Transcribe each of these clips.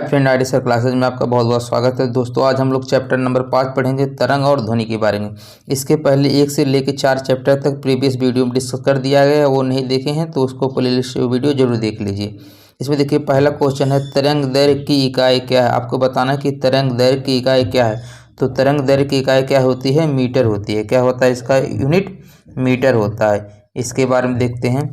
Friend ID sir classes में आपका बहुत बहुत स्वागत है। दोस्तों आज हम लोग चैप्टर नंबर 5 पढ़ेंगे, तरंग और ध्वनि के बारे में। इसके पहले 1 से लेकर 4 चैप्टर तक प्रीवियस वीडियो में डिस्कस कर दिया गया है, वो नहीं देखे हैं तो उसको प्लेलिस्ट वीडियो जरूर देख लीजिए। इसमें देखिए पहला क्वेश्चन है, तरंग दैर्घ्य की इकाई क्या है। आपको बताना है कि तरंग दैर्घ्य की इकाई क्या है। तो तरंग दैर्घ्य की इकाई क्या होती है? मीटर होती है। क्या होता है इसका यूनिट? मीटर होता है। इसके बारे में देखते हैं।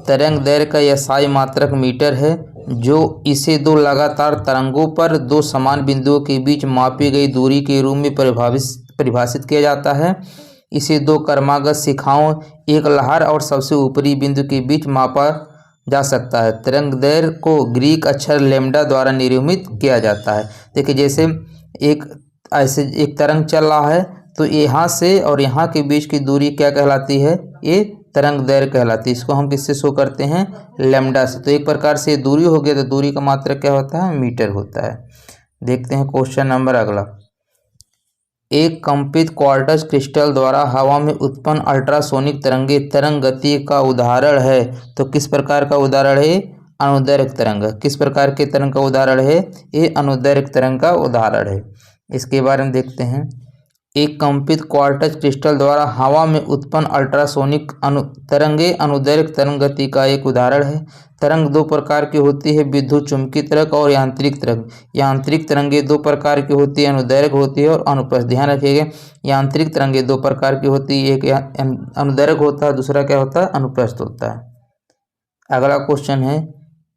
तरंग दैर्घ्य का एसआई मात्रक मीटर है, जो इसे दो लगातार तरंगों पर दो समान बिंदुओं के बीच मापी गई दूरी के रूप में परिभाषित किया जाता है। इसे दो क्रमागत शिखाओं, एक लहर और सबसे ऊपरी बिंदु के बीच मापा जा सकता है। तरंग दैर्घ्य को ग्रीक अक्षर लैम्डा द्वारा निरूपित किया जाता है। देखिए जैसे एक तरंग चल रहा है तो यहाँ से और यहाँ के बीच की दूरी क्या कहलाती है? ये तरंग दैर्घ्य कहलाती है। इसको हम किससे शो करते हैं? लैम्डा से। तो एक प्रकार से दूरी हो गया, तो दूरी का मात्रक क्या होता है? मीटर होता है। देखते हैं क्वेश्चन नंबर अगला। एक कंपित क्वार्ट्ज क्रिस्टल द्वारा हवा में उत्पन्न अल्ट्रासोनिक तरंगे तरंग गति का उदाहरण है। तो किस प्रकार का उदाहरण है? अनुदैर्घ्य तरंग। किस प्रकार के तरंग का उदाहरण है? ये अनुदैर्घ्य तरंग का उदाहरण है। इसके बारे में देखते हैं। एक कंपित क्वार्ट्ज क्रिस्टल द्वारा हवा में उत्पन्न अल्ट्रासोनिक तरंगे अनुदैर्घ्य तरंग गति का एक उदाहरण है। तरंग दो प्रकार की होती है, विद्युत चुंबकीय तरंग और यांत्रिक तरंग। यांत्रिक तरंगे दो प्रकार की होती है, अनुदैर्घ्य होती है और अनुप्रस्थ। ध्यान रखिएगा, यांत्रिक तरंगे दो प्रकार की होती है, एक अनुदैर्घ्य होता है, दूसरा क्या होता है? अनुप्रस्थ होता है। अगला क्वेश्चन है,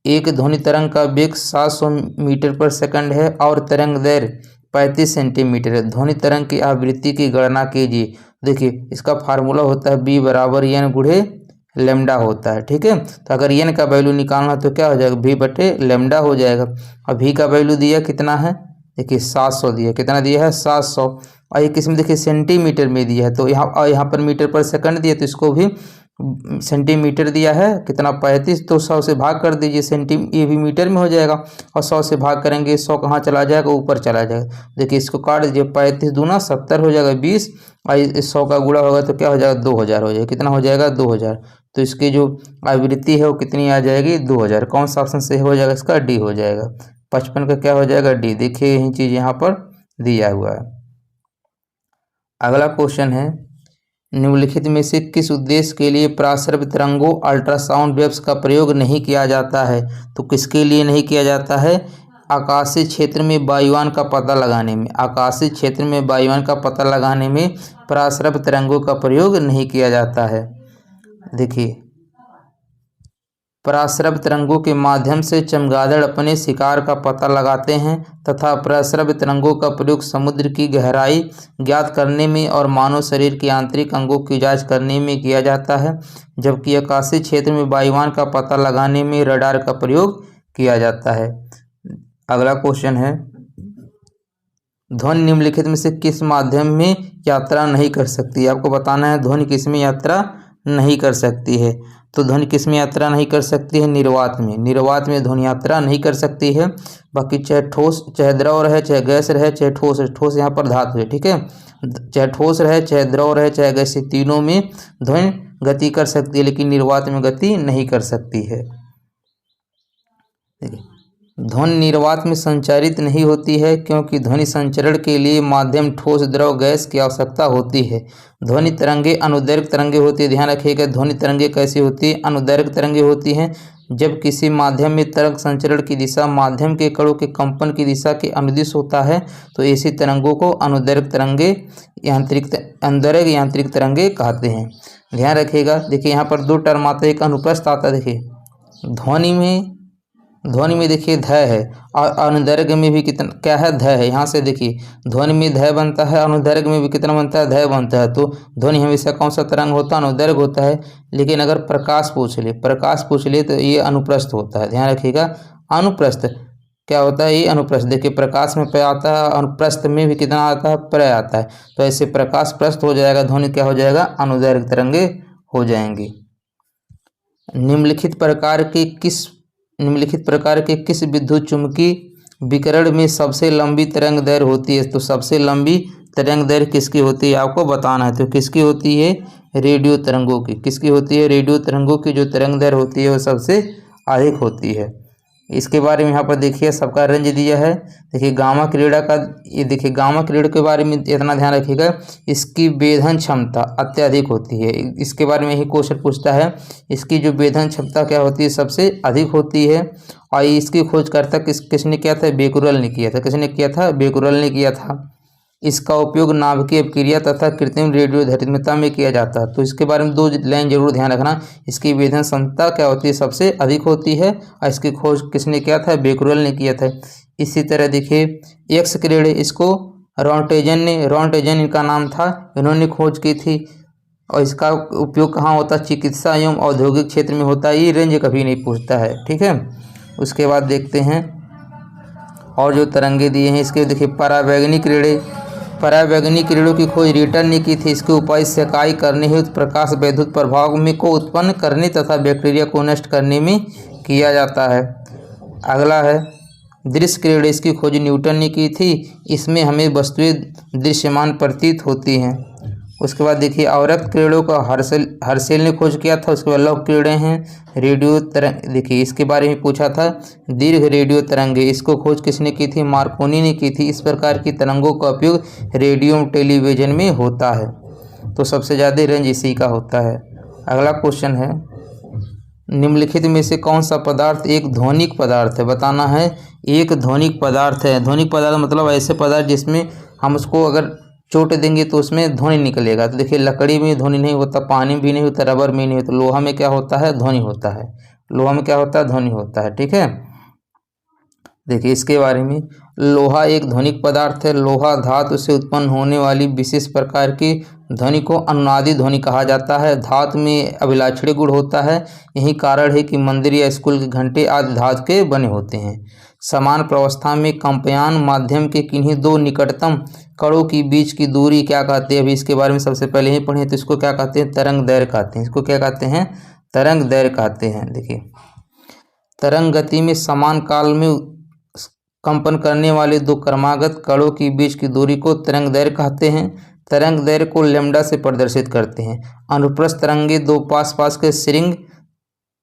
एक ध्वनि तरंग का वेग 700 मीटर पर सेकंड है और तरंग दैर्घ्य 35 सेंटीमीटर है। ध्वनि तरंग की आवृत्ति की गणना कीजिए। देखिए इसका फार्मूला होता है b बराबर n गुणे लैम्डा होता है। ठीक है, तो अगर n का वैल्यू निकालना तो क्या हो जाएगा? v बटे लैम्डा हो जाएगा। और v का वैल्यू दिया कितना है? देखिए 700 दिया। कितना दिया है? 700। और ये किस में? देखिए सेंटीमीटर में दिया है, तो यहाँ पर मीटर पर सेकंड दिया, तो इसको भी सेंटीमीटर दिया है। कितना? 35। तो 100 से भाग कर दीजिए, ये भी मीटर में हो जाएगा। और 100 से भाग करेंगे, 100 कहाँ चला जाएगा? ऊपर चला जाएगा। देखिए इसको काट दीजिए, 35 दूना 70 हो जाएगा 20, और इस 100 का गुणा होगा तो क्या हो जाएगा? 2000 हो जाएगा। कितना हो जाएगा? 2000। तो इसकी जो आवृत्ति है वो कितनी आ जाएगी? 2000। कौन सा ऑप्शन सही हो जाएगा? इसका डी हो जाएगा। 55 का क्या हो जाएगा? डी। देखिए यही चीज़ यहाँ पर दिया हुआ है। अगला क्वेश्चन है, निम्नलिखित में से किस उद्देश्य के लिए पराश्रव्य तरंगों अल्ट्रासाउंड वेव्स का प्रयोग नहीं किया जाता है? तो किसके लिए नहीं किया जाता है? आकाशीय क्षेत्र में वायुयान का पता लगाने में। आकाशीय क्षेत्र में वायुयान का पता लगाने में पराश्रव्य तरंगों का प्रयोग नहीं किया जाता है। देखिए पराश्रव्य तरंगों के माध्यम से चमगादड़ अपने शिकार का पता लगाते हैं तथा पराश्रव्य तरंगों का प्रयोग समुद्र की गहराई ज्ञात करने में और मानव शरीर के आंतरिक अंगों की जांच करने में किया जाता है, जबकि आकाशीय क्षेत्र में वायुयान का पता लगाने में रडार का प्रयोग किया जाता है। अगला क्वेश्चन है, ध्वनि निम्नलिखित में से किस माध्यम में यात्रा नहीं कर सकती? आपको बताना है ध्वनि किस में यात्रा नहीं कर सकती है। तो ध्वनि किस में यात्रा नहीं कर सकती है? निर्वात में। निर्वात में ध्वनि यात्रा नहीं कर सकती है। बाकी चाहे ठोस, चाहे द्रव रहे, चाहे गैस रहे, चाहे ठोस रहे। ठोस यहाँ पर धातु है। ठीक है, चाहे ठोस रहे, चाहे द्रव रहे, चाहे गैस, तीनों में ध्वनि गति कर सकती है, लेकिन निर्वात में गति नहीं कर सकती है। ध्वनि निर्वात में संचारित नहीं होती है, क्योंकि ध्वनि संचरण के लिए माध्यम ठोस, द्रव, गैस की आवश्यकता होती है। ध्वनि तरंगे अनुदैर्घ्य तरंगे होती है। ध्यान रखिएगा, ध्वनि तरंगे कैसी होती है? अनुदैर्घ्य तरंगे होती हैं। जब किसी माध्यम में तरंग संचरण की दिशा माध्यम के कणों के कंपन की दिशा के अनुदिश होता है, तो ऐसी तरंगों को अनुदैर्घ्य तरंगे अनुदैर्घ्य यांत्रिक तरंगे कहते हैं। ध्यान रखिएगा। देखिए यहाँ पर दो टर्म आता है, एक अनुप्रस्थ आता है। देखिए ध्वनि में देखिए ध है, और अनुदैर्घ्य में भी कितना क्या है? ध है। यहाँ से देखिए ध्वनि में ध बनता है, अनुदैर्घ्य में भी कितना बनता है? ध बनता है। तो ध्वनि हमेशा कौन सा तरंग होता है? अनुदैर्घ्य होता है। लेकिन अगर प्रकाश पूछ ले तो ये अनुप्रस्थ होता है। ध्यान रखिएगा, अनुप्रस्थ क्या होता है? ये अनुप्रस्थ। देखिए प्रकाश में प आता है, अनुप्रस्थ में भी कितना आता है? प्र आता है। तो ऐसे प्रकाश प्रस्थ हो जाएगा, ध्वनि क्या हो जाएगा? अनुदैर्घ्य तरंगे हो जाएंगी। निम्नलिखित प्रकार के किस विद्युत चुम्बकीय विकिरण में सबसे लंबी तरंग दैर्घ्य होती है? तो सबसे लंबी तरंग दैर्घ्य किसकी होती है? आपको बताना है। तो किसकी होती है? रेडियो तरंगों की। किसकी होती है? रेडियो तरंगों की जो तरंग दैर्घ्य होती है वो सबसे अधिक होती है। इसके बारे में यहाँ पर देखिए सबका रेंज दिया है। देखिए गामा क्रीड़ा का, ये देखिए गामा क्रीड़ा के बारे में इतना ध्यान रखिएगा, इसकी वेधन क्षमता अत्यधिक होती है। इसके बारे में ही क्वेश्चन पूछता है, इसकी जो वेधन क्षमता क्या होती है, सबसे अधिक होती है। और इसकी खोजकर्ता किसने किया था, बेकुरल ने किया था। किसने किया था, बेकुरल ने किया था। इसका उपयोग नाभिकीय अपक्रिया तथा कृत्रिम रेडियोधर्मिता में किया जाता है। तो इसके बारे में 2 लाइन जरूर ध्यान रखना। इसकी वेधन क्षमता क्या होती है, सबसे अधिक होती है। और इसकी खोज किसने किया था, बेकुरल ने किया था। इसी तरह देखिए एक्स किरण, इसको रॉन्टेजन इनका नाम था, इन्होंने खोज की थी। और इसका उपयोग कहाँ होता है, चिकित्सा एवं औद्योगिक क्षेत्र में होता है। ये रेंज कभी नहीं पूछता है, ठीक है। उसके बाद देखते हैं और जो तरंगे दिए हैं इसके, देखिए परावैंगनिक किरणों की खोज रिटर ने की थी। इसके उपाय सेकाई करने हेतु प्रकाश वैद्युत प्रभाव में को उत्पन्न करने तथा बैक्टीरिया को नष्ट करने में किया जाता है। अगला है दृश्य किरण, इसकी खोज न्यूटन ने की थी। इसमें हमें वस्तुएं दृश्यमान प्रतीत होती हैं। उसके बाद देखिए अवरक्त किरणों का हर्शेल ने खोज किया था। उसके बाद लौह किरणें हैं, रेडियो तरंग, देखिए इसके बारे में पूछा था, दीर्घ रेडियो तरंगे, इसको खोज किसने की थी, मार्कोनी ने की थी। इस प्रकार की तरंगों का उपयोग रेडियो टेलीविजन में होता है। तो सबसे ज़्यादा रेंज इसी का होता है। अगला क्वेश्चन है, निम्नलिखित में से कौन सा पदार्थ एक ध्वनिक पदार्थ है, बताना है। एक ध्वनिक पदार्थ है। ध्वनिक पदार्थ मतलब ऐसे पदार्थ जिसमें हम उसको अगर चोट देंगे तो उसमें ध्वनि निकलेगा। तो देखिए लकड़ी में ध्वनि नहीं होता, पानी भी नहीं होता, रबर में नहीं होता, लोहा में क्या होता है, ध्वनि होता है। लोहा में क्या होता है, ध्वनि होता है, ठीक है। देखिए इसके बारे में, लोहा एक ध्वनिक पदार्थ है। लोहा धातु से उत्पन्न होने वाली विशेष प्रकार की ध्वनि को अनुनादी ध्वनि कहा जाता है। धातु में अभिलाक्षणीय गुण होता है। यही कारण है कि मंदिर या स्कूल के घंटे आदि धातु के बने होते हैं। समान प्रावस्था में कंपयान माध्यम के किन्हीं 2 निकटतम कणों की बीच की दूरी क्या कहते हैं। अभी इसके बारे में सबसे पहले ही पढ़े, तो इसको क्या कहते हैं, तरंग दैर्घ्य कहते हैं। इसको क्या कहते हैं, तरंग दैर्घ्य कहते हैं। देखिए तरंग गति में समान काल में कंपन करने वाले 2 क्रमागत कणों की बीच की दूरी को तरंग दैर्घ्य कहते हैं। तरंग दैर्घ्य को लैम्डा से प्रदर्शित करते हैं। अनुप्रस्थ तरंगे 2 पास के श्रृंग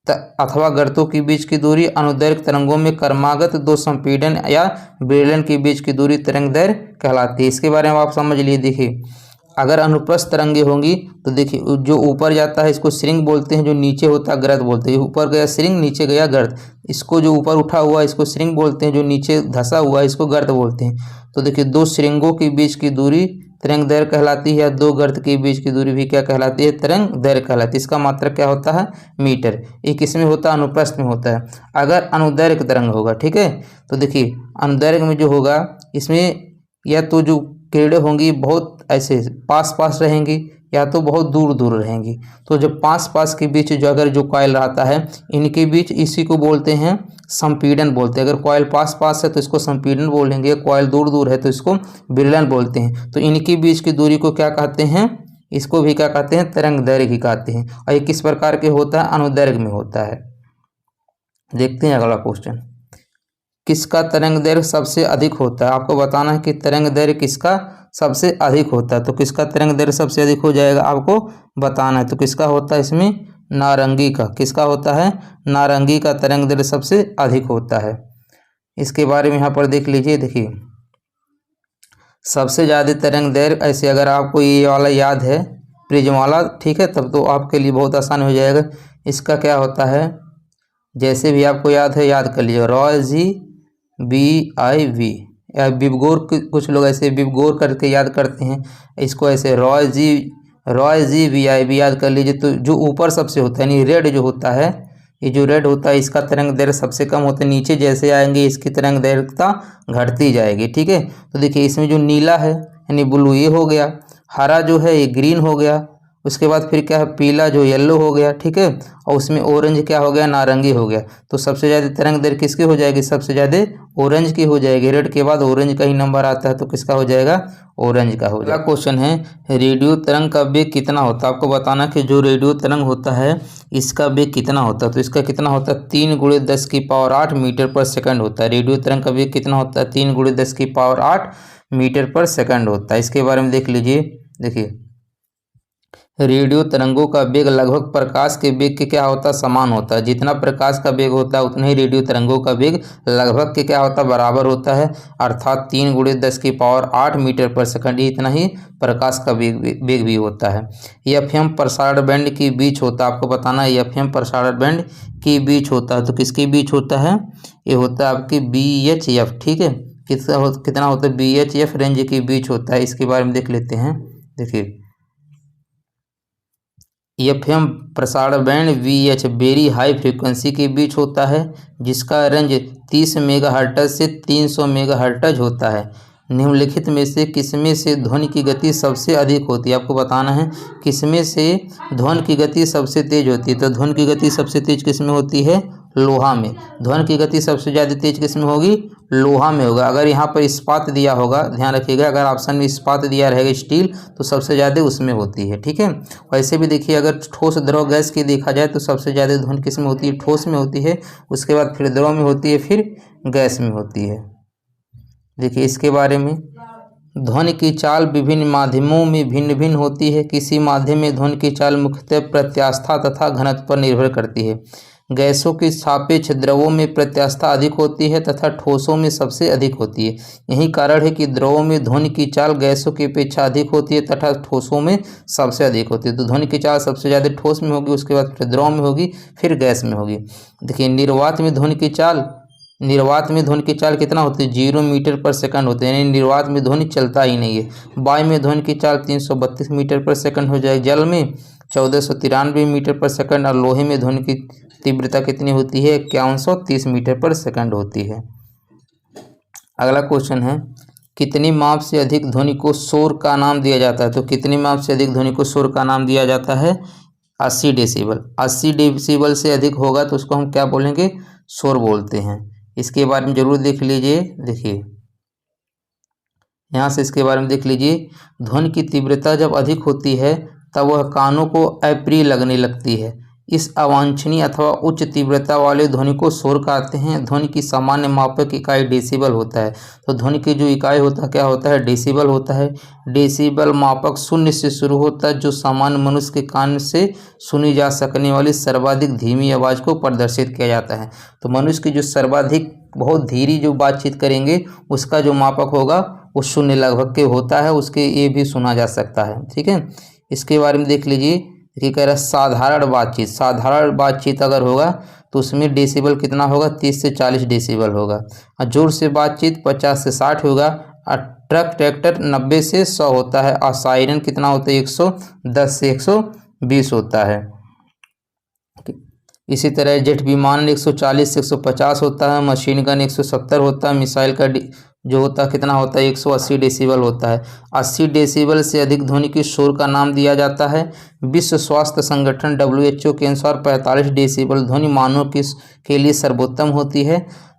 अथवा गर्तों के बीच की दूरी। अनुदैर्घ्य तरंगों में क्रमागत 2 संपीड़न या बेलन के बीच की दूरी तरंग दैर्घ्य कहलाती है। इसके बारे में आप समझ लिए। देखिए अगर अनुप्रस्थ तरंगे होंगी तो देखिए जो ऊपर जाता है इसको श्रृंग बोलते हैं, जो नीचे होता है गर्त बोलते हैं। ऊपर गया श्रृंग, नीचे गया गर्त। इसको जो ऊपर उठा हुआ इसको श्रृंग बोलते हैं, जो नीचे धंसा हुआ इसको गर्त बोलते हैं। तो देखिए 2 श्रृंगों के बीच की दूरी तरंग दैर्घ्य कहलाती है, या 2 गर्त के बीच की दूरी भी क्या कहलाती है, तरंग दैर्घ्य कहलाती है। इसका मात्रक क्या होता है, मीटर। ये किसमें होता है, अनुप्रस्थ में होता है। अगर अनुदैर्घ्य तरंग होगा, ठीक है, तो देखिए अनुदैर्घ्य में जो होगा इसमें या तो जो किरणें होंगी बहुत ऐसे पास रहेंगी, या तो बहुत दूर रहेंगी। तो जब पास के बीच जो अगर जो कॉइल रहता है इनके बीच, इसी को बोलते हैं संपीड़न बोलते हैं। अगर कॉइल पास है तो इसको संपीड़न बोलेंगे, कॉइल दूर है तो इसको विरलन बोलते हैं। तो इनके बीच की दूरी को क्या कहते हैं, इसको भी क्या कहते हैं, तरंग दैर्घ्य कहते हैं। और ये किस प्रकार के होता है, अनुदैर्घ्य में होता है। देखते हैं अगला क्वेश्चन, किसका तरंग दैर्घ्य सबसे अधिक होता है। आपको बताना है कि तरंग दैर्घ्य किसका सबसे अधिक होता है। तो किसका तरंग दैर्घ्य सबसे अधिक हो जाएगा, आपको बताना है। तो किसका होता है, इसमें नारंगी का। किसका होता है, नारंगी का तरंग दैर्घ्य सबसे अधिक होता है। इसके बारे में यहाँ पर देख लीजिए। देखिए सबसे ज़्यादा तरंग दैर्घ्य, ऐसे अगर आपको ये वाला याद है प्रिज्म वाला, ठीक है, तब तो आपके लिए बहुत आसान हो जाएगा। इसका क्या होता है, जैसे भी आपको याद है याद कर लीजिए, ROY-G-B-I-V, या विबगोर, कुछ लोग ऐसे विबगोर करके याद करते हैं। इसको ऐसे ROY-G-B-I-V याद कर लीजिए। तो जो ऊपर सबसे होता है यानी रेड जो होता है, ये जो रेड होता है इसका तरंग दैर्घ्य सबसे कम होता है। नीचे जैसे आएंगे इसकी तरंग दैर्घ्यता घटती जाएगी, ठीक है। तो देखिए इसमें जो नीला है यानी ब्लू ये हो गया, हरा जो है ये ग्रीन हो गया, उसके बाद फिर क्या है, पीला जो येलो हो गया, ठीक है, और उसमें ऑरेंज क्या हो गया, नारंगी हो गया। तो सबसे ज़्यादा तरंग दैर्घ्य किसकी हो जाएगी, सबसे ज़्यादा ऑरेंज की हो जाएगी। रेड के बाद ऑरेंज का ही नंबर आता है, तो किसका हो जाएगा, ऑरेंज का हो जाएगा। क्वेश्चन है, रेडियो तरंग का वेग कितना होता है। आपको बताना कि जो रेडियो तरंग होता है इसका वेग कितना होता है। तो इसका कितना होता है, 3 × 10⁸ मीटर पर सेकंड होता है। रेडियो तरंग का वेग कितना होता है, 3 × 10⁸ मीटर पर सेकंड होता है। इसके बारे में देख लीजिए। देखिए रेडियो तरंगों का वेग लगभग प्रकाश के वेग के क्या होता है, समान होता है। जितना प्रकाश का वेग होता है उतना ही रेडियो तरंगों का वेग लगभग के क्या होता है, बराबर होता है। अर्थात 3 × 10⁸ मीटर पर सेकंड, इतना ही प्रकाश का वेग भी होता है। एफएम प्रसारण बैंड की बीच होता है, आपको बताना है एफएम प्रसारण बैंड की बीच होता है। तो किसके बीच होता है, ये होता है आपकी बीएचएफ, ठीक है। कितना होता है, बीएचएफ रेंज के बीच होता है। इसके बारे में देख लेते हैं। देखिए एफएम प्रसारण band VH very high frequency के बीच होता है, जिसका रेंज 30 मेगाहर्ट्ज से 300 मेगाहर्ट्ज होता है। निम्नलिखित में से किसमें से ध्वनि की गति सबसे अधिक होती है, आपको बताना है किसमें से ध्वनि की गति सबसे तेज होती है। तो ध्वनि की गति सबसे तेज किसमें होती है, लोहा में। ध्वनि की गति सबसे ज़्यादा तेज किसमें होगी, लोहा में होगा। अगर यहाँ पर इस्पात दिया होगा, ध्यान रखिएगा, अगर ऑप्शन में इस्पात दिया रहेगा स्टील, तो सबसे ज़्यादा उसमें होती है, ठीक है। वैसे भी देखिए, अगर ठोस द्रव गैस की देखा जाए तो सबसे ज़्यादा ध्वनि किस में होती है, ठोस में होती है। उसके बाद फिर द्रव में होती है, फिर गैस में होती है। देखिए इसके बारे में, ध्वनि की चाल विभिन्न माध्यमों में भिन्न भिन्न होती है। किसी माध्यम में ध्वनि की चाल मुख्यतः प्रत्यास्था तथा घनत्व पर निर्भर करती है। गैसों के सापेक्ष द्रवों में प्रत्यास्था अधिक होती है तथा ठोसों में सबसे अधिक होती है। यही कारण है कि द्रवों में ध्वनि की चाल गैसों की अपेक्षा अधिक होती है तथा ठोसों में सबसे अधिक होती है। तो ध्वनि की चाल सबसे ज़्यादा ठोस में होगी, उसके बाद फिर द्रव में होगी, फिर गैस में होगी। देखिए निर्वात में ध्वनि की चाल, निर्वात में ध्वनि की चाल कितना होती है, 0 मीटर पर सेकंड होते हैं, यानी निर्वात में ध्वनि चलता ही नहीं है। वायु में ध्वनि की चाल 332 मीटर पर सेकंड हो जाएगी, जल में 1493 मीटर पर सेकंड, और लोहे में ध्वनि की तीव्रता कितनी होती है, 5130 मीटर पर सेकंड होती है। अगला क्वेश्चन है, कितनी माप से अधिक ध्वनि को शोर का नाम दिया जाता है। तो कितनी माप से अधिक ध्वनि को शोर का नाम दिया जाता है, 80 डेसिबल। 80 डेसिबल से अधिक होगा तो उसको हम क्या बोलेंगे, शोर बोलते हैं। इसके बारे में जरूर देख लीजिए। देखिए यहाँ से इसके बारे में देख लीजिए, ध्वनि की तीव्रता जब अधिक होती है तब वह कानों को अप्रिय लगने लगती है। इस अवांछनीय अथवा उच्च तीव्रता वाले ध्वनि को शोर कहते हैं। ध्वनि की सामान्य मापक इकाई डेसिबल होता है। तो ध्वनि की जो इकाई होता है क्या होता है, डेसिबल होता है। डेसिबल मापक 0 से शुरू होता है, जो सामान्य मनुष्य के कान से सुनी जा सकने वाली सर्वाधिक धीमी आवाज़ को प्रदर्शित किया जाता है। तो मनुष्य की जो सर्वाधिक बहुत धीरे जो बातचीत करेंगे उसका जो मापक होगा वो 0 लगभग के होता है, उसके ये भी सुना जा सकता है, ठीक है। इसके बारे में देख लीजिए। देखिए कह रहा है साधारण बातचीत, साधारण बातचीत अगर होगा तो उसमें डेसिबल कितना होगा, 30 से 40 डेसिबल होगा। और जोर से बातचीत 50 से 60 होगा। और ट्रक ट्रैक्टर 90 से 100 होता है। और सायरन कितना होता है, 110 से 120 होता है। इसी तरह जेट विमान 140 से 150 होता है। मशीन गन 170 होता है। मिसाइल का जो होता है कितना होता है, 180 डेसिबल होता है। 80 डेसिबल से अधिक ध्वनि के शोर का नाम दिया जाता है। विश्व स्वास्थ्य संगठन WHO के अनुसार 45 डेसिबल ध्वनि मानव के लिए सर्वोत्तम होती है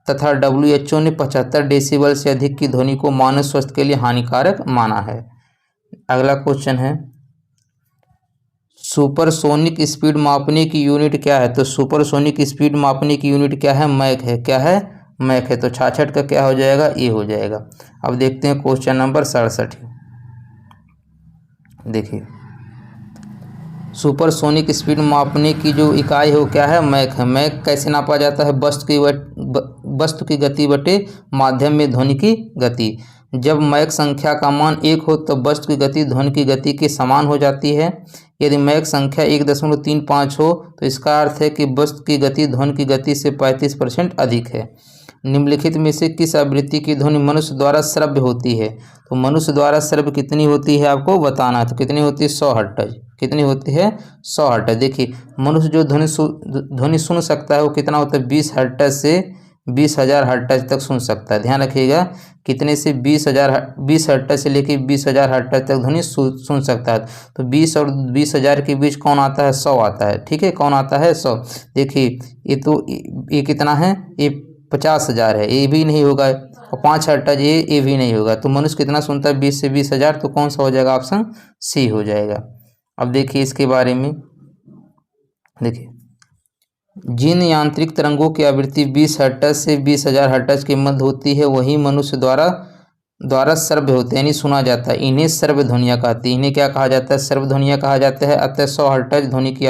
तथा WHO ने 75 डेसिबल से अधिक की ध्वनि को मानव स्वास्थ्य के लिए हानिकारक माना है। अगला क्वेश्चन है, सुपरसोनिक स्पीड मापने की यूनिट क्या है। तो सुपरसोनिक स्पीड मापने की यूनिट क्या है, मैक है। क्या है, मैक है। तो 66 का क्या हो जाएगा, ए हो जाएगा। अब देखते हैं क्वेश्चन नंबर 67। देखिए सुपरसोनिक स्पीड मापने की जो इकाई है वो क्या है, मैक है। मैक कैसे नापा जाता है, वस्तु की गति बटे माध्यम में ध्वनि की गति। जब मैक संख्या का मान 1 हो तो वस्तु की गति ध्वनि की गति के समान हो जाती है। यदि मैक संख्या 1.35 हो तो इसका अर्थ है कि वस्तु की गति ध्वनि की गति से 35% अधिक है। निम्नलिखित में से किस आवृत्ति की ध्वनि मनुष्य द्वारा श्रव्य होती है। तो मनुष्य द्वारा श्रव्य कितनी होती है आपको बताना है। तो कितनी होती है, 100 हर्ट्ज। कितनी होती है, 100 हर्ट्ज। देखिए मनुष्य जो ध्वनि सुन सकता है वो कितना होता है, 20 हर्ट्ज से 20,000 हर्ट्ज तक सुन सकता है। ध्यान रखिएगा, कितने से 20 हर्ट्ज से लेकर 20,000 हर्ट्ज तक ध्वनि सुन सकता है। तो 20 और 20,000 के बीच कौन आता है, 100 आता है, ठीक है। कौन आता है, 100। देखिए ये कितना है, ये 50,000 है, ये भी नहीं होगा। और 5 हर्ट्ज ये भी नहीं होगा। तो मनुष्य कितना सुनता है, 20 से 20,000। तो कौन सा हो जाएगा, ऑप्शन सी हो जाएगा। अब देखिए इसके बारे में, देखिए जिन यांत्रिक तरंगों की आवृत्ति 20 हर्ट्ज से 20,000 हर्ट्ज के मध्य होती है वही मनुष्य द्वारा द्वारा श्रव्य होते हैं यानी सुना जाता है, इन्हें श्रव्य ध्वनियाँ कहती है। इन्हें क्या कहा जाता है? श्रव्य ध्वनियाँ कहा जाता है। अतः 100 हर्ट्ज ध्वनि की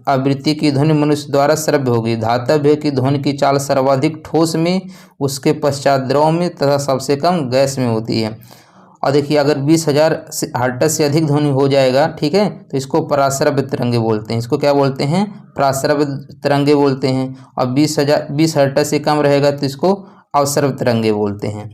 आवृत्ति की ध्वनि मनुष्य द्वारा श्रव्य होगी। धातव्य है कि ध्वनि की चाल सर्वाधिक ठोस में, उसके पश्चात द्रव में तथा सबसे कम गैस में होती है। और देखिए अगर 20,000 हर्ट्ज से अधिक ध्वनि हो जाएगा, ठीक है, तो इसको पराश्रव्य तरंगे बोलते हैं। इसको क्या बोलते हैं? पराश्रव्य तरंगे बोलते हैं। और 20 हर्ट्ज से कम रहेगा तो इसको अवश्रव्य तरंगे बोलते हैं।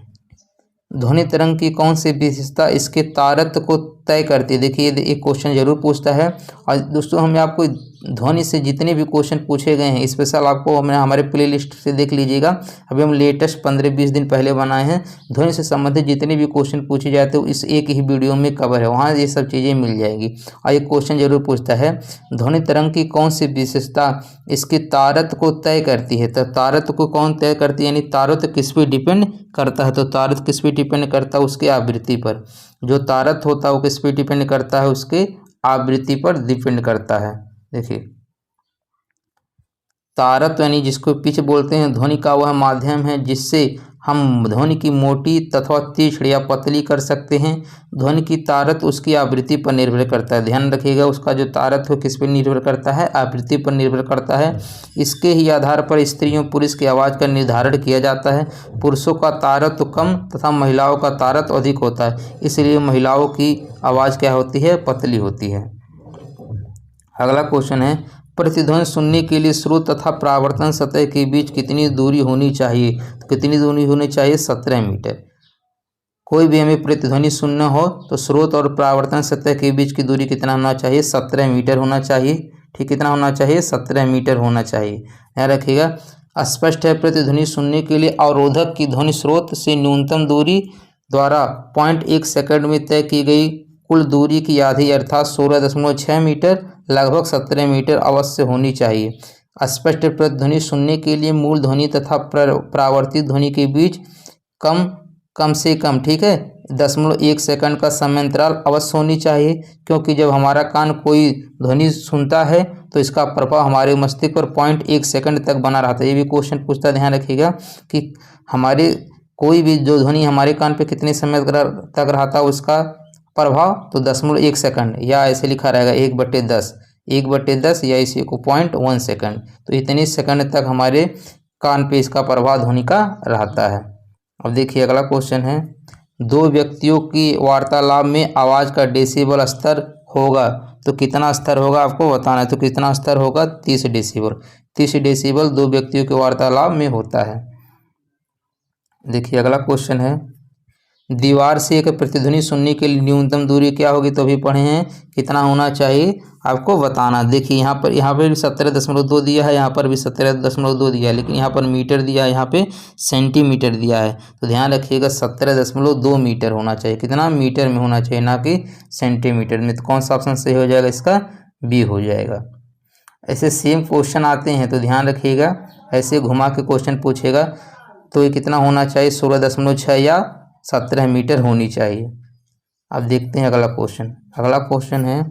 ध्वनि तरंग की कौन सी विशेषता इसके तारतम्य को तय करती है? देखिए एक क्वेश्चन जरूर पूछता है। और दोस्तों हमें आपको ध्वनि से जितने भी क्वेश्चन पूछे गए हैं स्पेशल आपको हमने हमारे प्लेलिस्ट से देख लीजिएगा। अभी हम लेटेस्ट 15-20 दिन पहले बनाए हैं। ध्वनि से संबंधित जितने भी क्वेश्चन पूछे जाते हैं इस एक ही वीडियो में कवर है, वहाँ ये सब चीज़ें मिल जाएगी। और एक क्वेश्चन जरूर पूछता है ध्वनि तरंग की कौन सी विशेषता इसके तारतम्य को तय करती है? तो तारतम्य को कौन तय करती है, यानी तारतम्य किस पे डिपेंड करता है? तो तारतम्य किस पे डिपेंड करता है? उसके आवृत्ति पर। जो तारतम्य होता है वो किस पे डिपेंड करता है? उसके आवृत्ति पर डिपेंड करता है। देखिए तारतम्य यानी जिसको पिच बोलते हैं, ध्वनि का वह माध्यम है जिससे हम ध्वनि की मोटी तथा तीक्ष्ण या पतली कर सकते हैं। ध्वनि की तारतम्य उसकी आवृत्ति पर निर्भर करता है। ध्यान रखिएगा उसका जो तारतम्य है किस पर निर्भर करता है? आवृत्ति पर निर्भर करता है। इसके ही आधार पर स्त्रियों पुरुष की आवाज़ का निर्धारण किया जाता है। पुरुषों का तारतम्य कम तथा महिलाओं का तारतम्य अधिक होता है, इसलिए महिलाओं की आवाज़ क्या होती है? पतली होती है। अगला क्वेश्चन है प्रतिध्वनि सुनने के लिए स्रोत तथा परावर्तन सतह के बीच कितनी दूरी होनी चाहिए? तो कितनी दूरी होनी चाहिए? 17 मीटर। कोई भी हमें प्रतिध्वनि सुनना हो तो स्रोत और परावर्तन सतह के बीच की दूरी कितना होना चाहिए? 17 मीटर होना चाहिए। ठीक, कितना होना चाहिए? 17 मीटर होना चाहिए। ध्यान रखिएगा। स्पष्ट है प्रतिध्वनि सुनने के लिए अवरोधक की ध्वनि स्रोत से न्यूनतम दूरी द्वारा 0.1 सेकंड में तय की गई कुल दूरी की आधी अर्थात 16.6 मीटर लगभग 17 मीटर अवश्य होनी चाहिए। स्पष्ट प्रतिध्वनि सुनने के लिए मूल ध्वनि तथा परावर्तित ध्वनि के बीच कम से कम, ठीक है, 0.1 सेकंड का समयांतराल अवश्य होनी चाहिए, क्योंकि जब हमारा कान कोई ध्वनि सुनता है तो इसका प्रभाव हमारे मस्तिष्क पर 0.1 सेकंड तक बना रहता है। ये भी क्वेश्चन पूछता है, ध्यान रखिएगा कि हमारे कोई भी जो ध्वनि हमारे कान पे कितने समय तक रहता है उसका प्रभाव, तो 0.1 सेकंड, या ऐसे लिखा रहेगा 1/10 या इसी को 0.1 सेकंड। तो इतने सेकंड तक हमारे कान पे इसका प्रभाव ध्वनि का रहता है। अब देखिए अगला क्वेश्चन है दो व्यक्तियों की वार्तालाप में आवाज़ का डेसिबल स्तर होगा तो कितना स्तर होगा आपको बताना है। तो कितना स्तर होगा? 30 डेसिबल। 30 डेसिबल दो व्यक्तियों के वार्तालाप में होता है। देखिए अगला क्वेश्चन है दीवार से एक प्रतिध्वनि सुनने के लिए न्यूनतम दूरी क्या होगी? तो अभी पढ़े हैं कितना होना चाहिए आपको बताना। देखिए यहाँ पर 17.2 दिया है, यहाँ पर भी 17.2 दिया है, लेकिन यहाँ पर मीटर दिया है, यहाँ पे सेंटीमीटर दिया है। तो ध्यान रखिएगा 17.2 मीटर होना चाहिए। कितना? मीटर में होना चाहिए, ना कि सेंटीमीटर में। तो कौन सा ऑप्शन सही हो जाएगा? इसका बी हो जाएगा। ऐसे सेम क्वेश्चन आते हैं तो ध्यान रखिएगा, ऐसे घुमा के क्वेश्चन पूछेगा तो ये कितना होना चाहिए? 16.6 या 17 मीटर होनी चाहिए। अब देखते हैं अगला क्वेश्चन। अगला क्वेश्चन है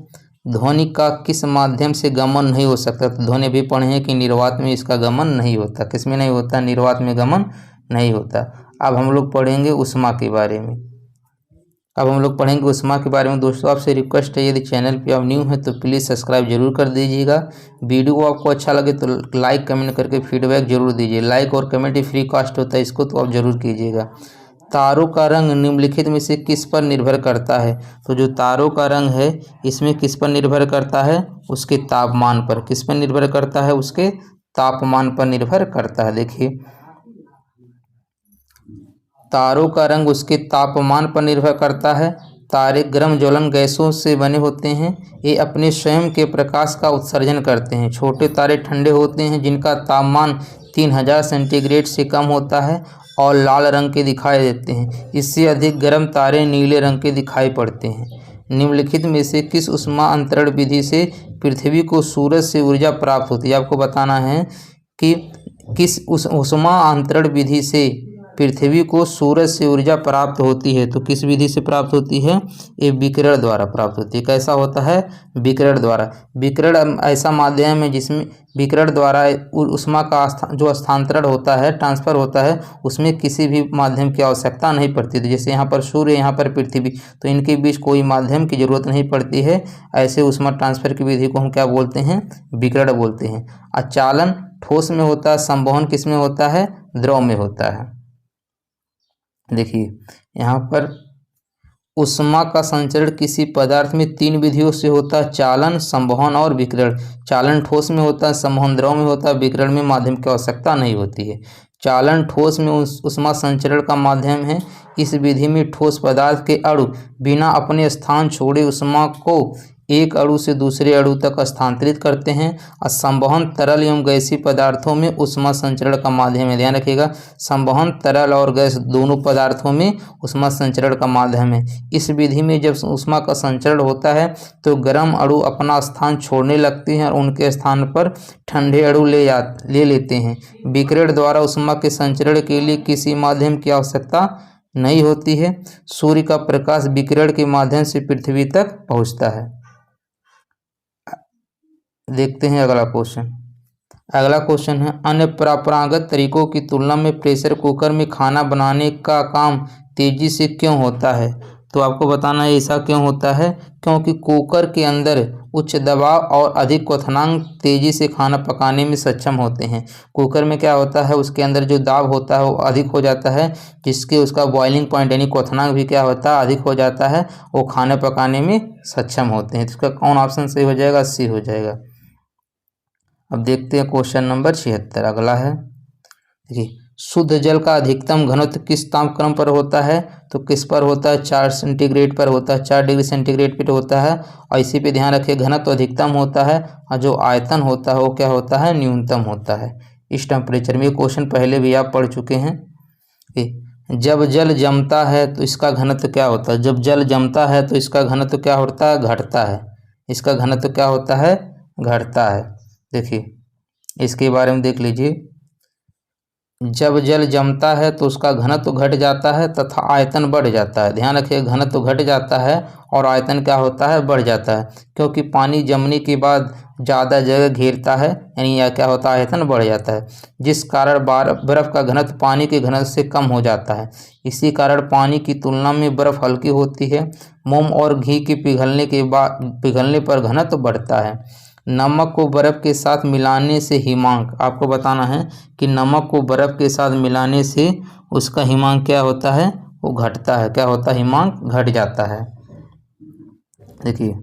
ध्वनि का किस माध्यम से गमन नहीं हो सकता? तो ध्वनि भी पढ़े हैं कि निर्वात में इसका गमन नहीं होता। किस में नहीं होता? निर्वात में गमन नहीं होता। अब हम लोग पढ़ेंगे ऊष्मा के बारे में। दोस्तों आपसे रिक्वेस्ट है यदि चैनल पे आप न्यू हैं तो प्लीज़ सब्सक्राइब जरूर कर दीजिएगा। वीडियो को आपको अच्छा लगे तो लाइक कमेंट करके फीडबैक जरूर दीजिए। लाइक और कमेंट फ्री कास्ट होता है, इसको तो आप जरूर कीजिएगा। तारों का रंग निम्नलिखित में से किस पर निर्भर करता है? तो जो तारों का रंग है इसमें किस पर निर्भर करता है? उसके तापमान पर। किस पर निर्भर करता है? उसके तापमान पर निर्भर करता है। देखिए तारों का रंग उसके तापमान पर निर्भर करता है। तारे गर्म ज्वलन गैसों से बने होते हैं, ये अपने स्वयं के प्रकाश का उत्सर्जन करते हैं। छोटे तारे ठंडे होते हैं जिनका तापमान 3000 सेंटीग्रेड से कम होता है और लाल रंग के दिखाई देते हैं। इससे अधिक गर्म तारे नीले रंग के दिखाई पड़ते हैं। निम्नलिखित में से किस ऊष्मा अंतरण विधि से पृथ्वी को सूरज से ऊर्जा प्राप्त होती है? आपको बताना है कि किस ऊष्मा अंतरण विधि से पृथ्वी को सूरज से ऊर्जा प्राप्त होती है तो किस विधि से प्राप्त होती है? ये विकिरण द्वारा प्राप्त होती है। कैसा होता है? विकिरण द्वारा। विकिरण ऐसा माध्यम है जिसमें विकिरण द्वारा ऊष्मा का जो स्थानांतरण होता है, ट्रांसफर होता है, उसमें किसी भी माध्यम की आवश्यकता नहीं पड़ती। तो जैसे यहाँ पर सूर्य, यहाँ पर पृथ्वी, तो इनके बीच कोई माध्यम की जरूरत नहीं पड़ती है। ऐसे ऊष्मा ट्रांसफर की विधि को हम क्या बोलते हैं? विकिरण बोलते हैं। अचालन ठोस में होता है, संवहन किस में होता है? द्रव में होता है। देखिए यहाँ पर ऊष्मा का संचरण किसी पदार्थ में 3 विधियों से होता है: चालन, संवहन और विकिरण। चालन ठोस में होता है, संवहन द्रव में होता है, विकिरण में माध्यम की आवश्यकता नहीं होती है। चालन ठोस में ऊष्मा संचरण का माध्यम है। इस विधि में ठोस पदार्थ के अणु बिना अपने स्थान छोड़े ऊष्मा को एक अणु से दूसरे अणु तक स्थानांतरित करते हैं। और संवहन तरल एवं गैसीय पदार्थों में ऊष्मा संचरण का माध्यम है। ध्यान रखिएगा, संवहन तरल और गैस दोनों पदार्थों में ऊष्मा संचरण का माध्यम है। इस विधि में जब ऊष्मा का संचरण होता है तो गर्म अणु अपना स्थान छोड़ने लगते हैं और उनके स्थान पर ठंडे अणु ले लेते हैं। विकिरण द्वारा ऊष्मा के संचरण के लिए किसी माध्यम की आवश्यकता नहीं होती है। सूर्य का प्रकाश विकिरण के माध्यम से पृथ्वी तक पहुँचता है। देखते हैं अगला क्वेश्चन। अगला क्वेश्चन है, अन्य परंपरागत तरीकों की तुलना में प्रेशर कुकर में खाना बनाने का काम तेजी से क्यों होता है? तो आपको बताना है ऐसा क्यों होता है। क्योंकि कुकर के अंदर उच्च दबाव और अधिक क्वथनांक तेजी से खाना पकाने में सक्षम होते हैं। कुकर में क्या होता है, उसके अंदर जो दाब होता है वो अधिक हो जाता है, जिसके उसका बॉइलिंग पॉइंट यानी क्वथनांक भी क्या होता है, अधिक हो जाता है। वो खाना पकाने में सक्षम होते हैं। तो इसका कौन ऑप्शन सही हो जाएगा? सी हो जाएगा। अब देखते हैं क्वेश्चन नंबर 76। अगला है, देखिए शुद्ध जल का अधिकतम घनत्व किस तापक्रम पर होता है? तो किस पर होता है? 4 सेंटीग्रेड पर होता है, 4 डिग्री सेंटीग्रेड पर होता है। और इसी पे ध्यान रखिए, घनत्व अधिकतम होता है और जो आयतन होता है वो क्या होता है? न्यूनतम होता है इस टेम्परेचर में। ये क्वेश्चन पहले भी आप पढ़ चुके हैं। जब जल जमता है तो इसका घनत्व क्या होता है? जब जल जमता है तो इसका घनत्व क्या होता है? घटता है। इसका घनत्व क्या होता है? घटता है। देखिए इसके बारे में देख लीजिए, जब जल जमता है तो उसका घनत्व घट जाता है तथा आयतन बढ़ जाता है। ध्यान रखिए, घनत्व घट जाता है और आयतन क्या होता है? बढ़ जाता है, क्योंकि पानी जमने के बाद ज़्यादा जगह घेरता है, यानी यह क्या होता है? आयतन बढ़ जाता है, जिस कारण बर्फ़ का घनत्व पानी के घनत्व से कम हो जाता है। इसी कारण पानी की तुलना में बर्फ़ हल्की होती है। मोम और घी के पिघलने पर घनत्व बढ़ता है। नमक को बर्फ़ के साथ मिलाने से हिमांक, आपको बताना है कि नमक को बर्फ़ के साथ मिलाने से उसका हिमांक क्या होता है? वो घटता है। क्या होता है? हिमांक घट जाता है। देखिए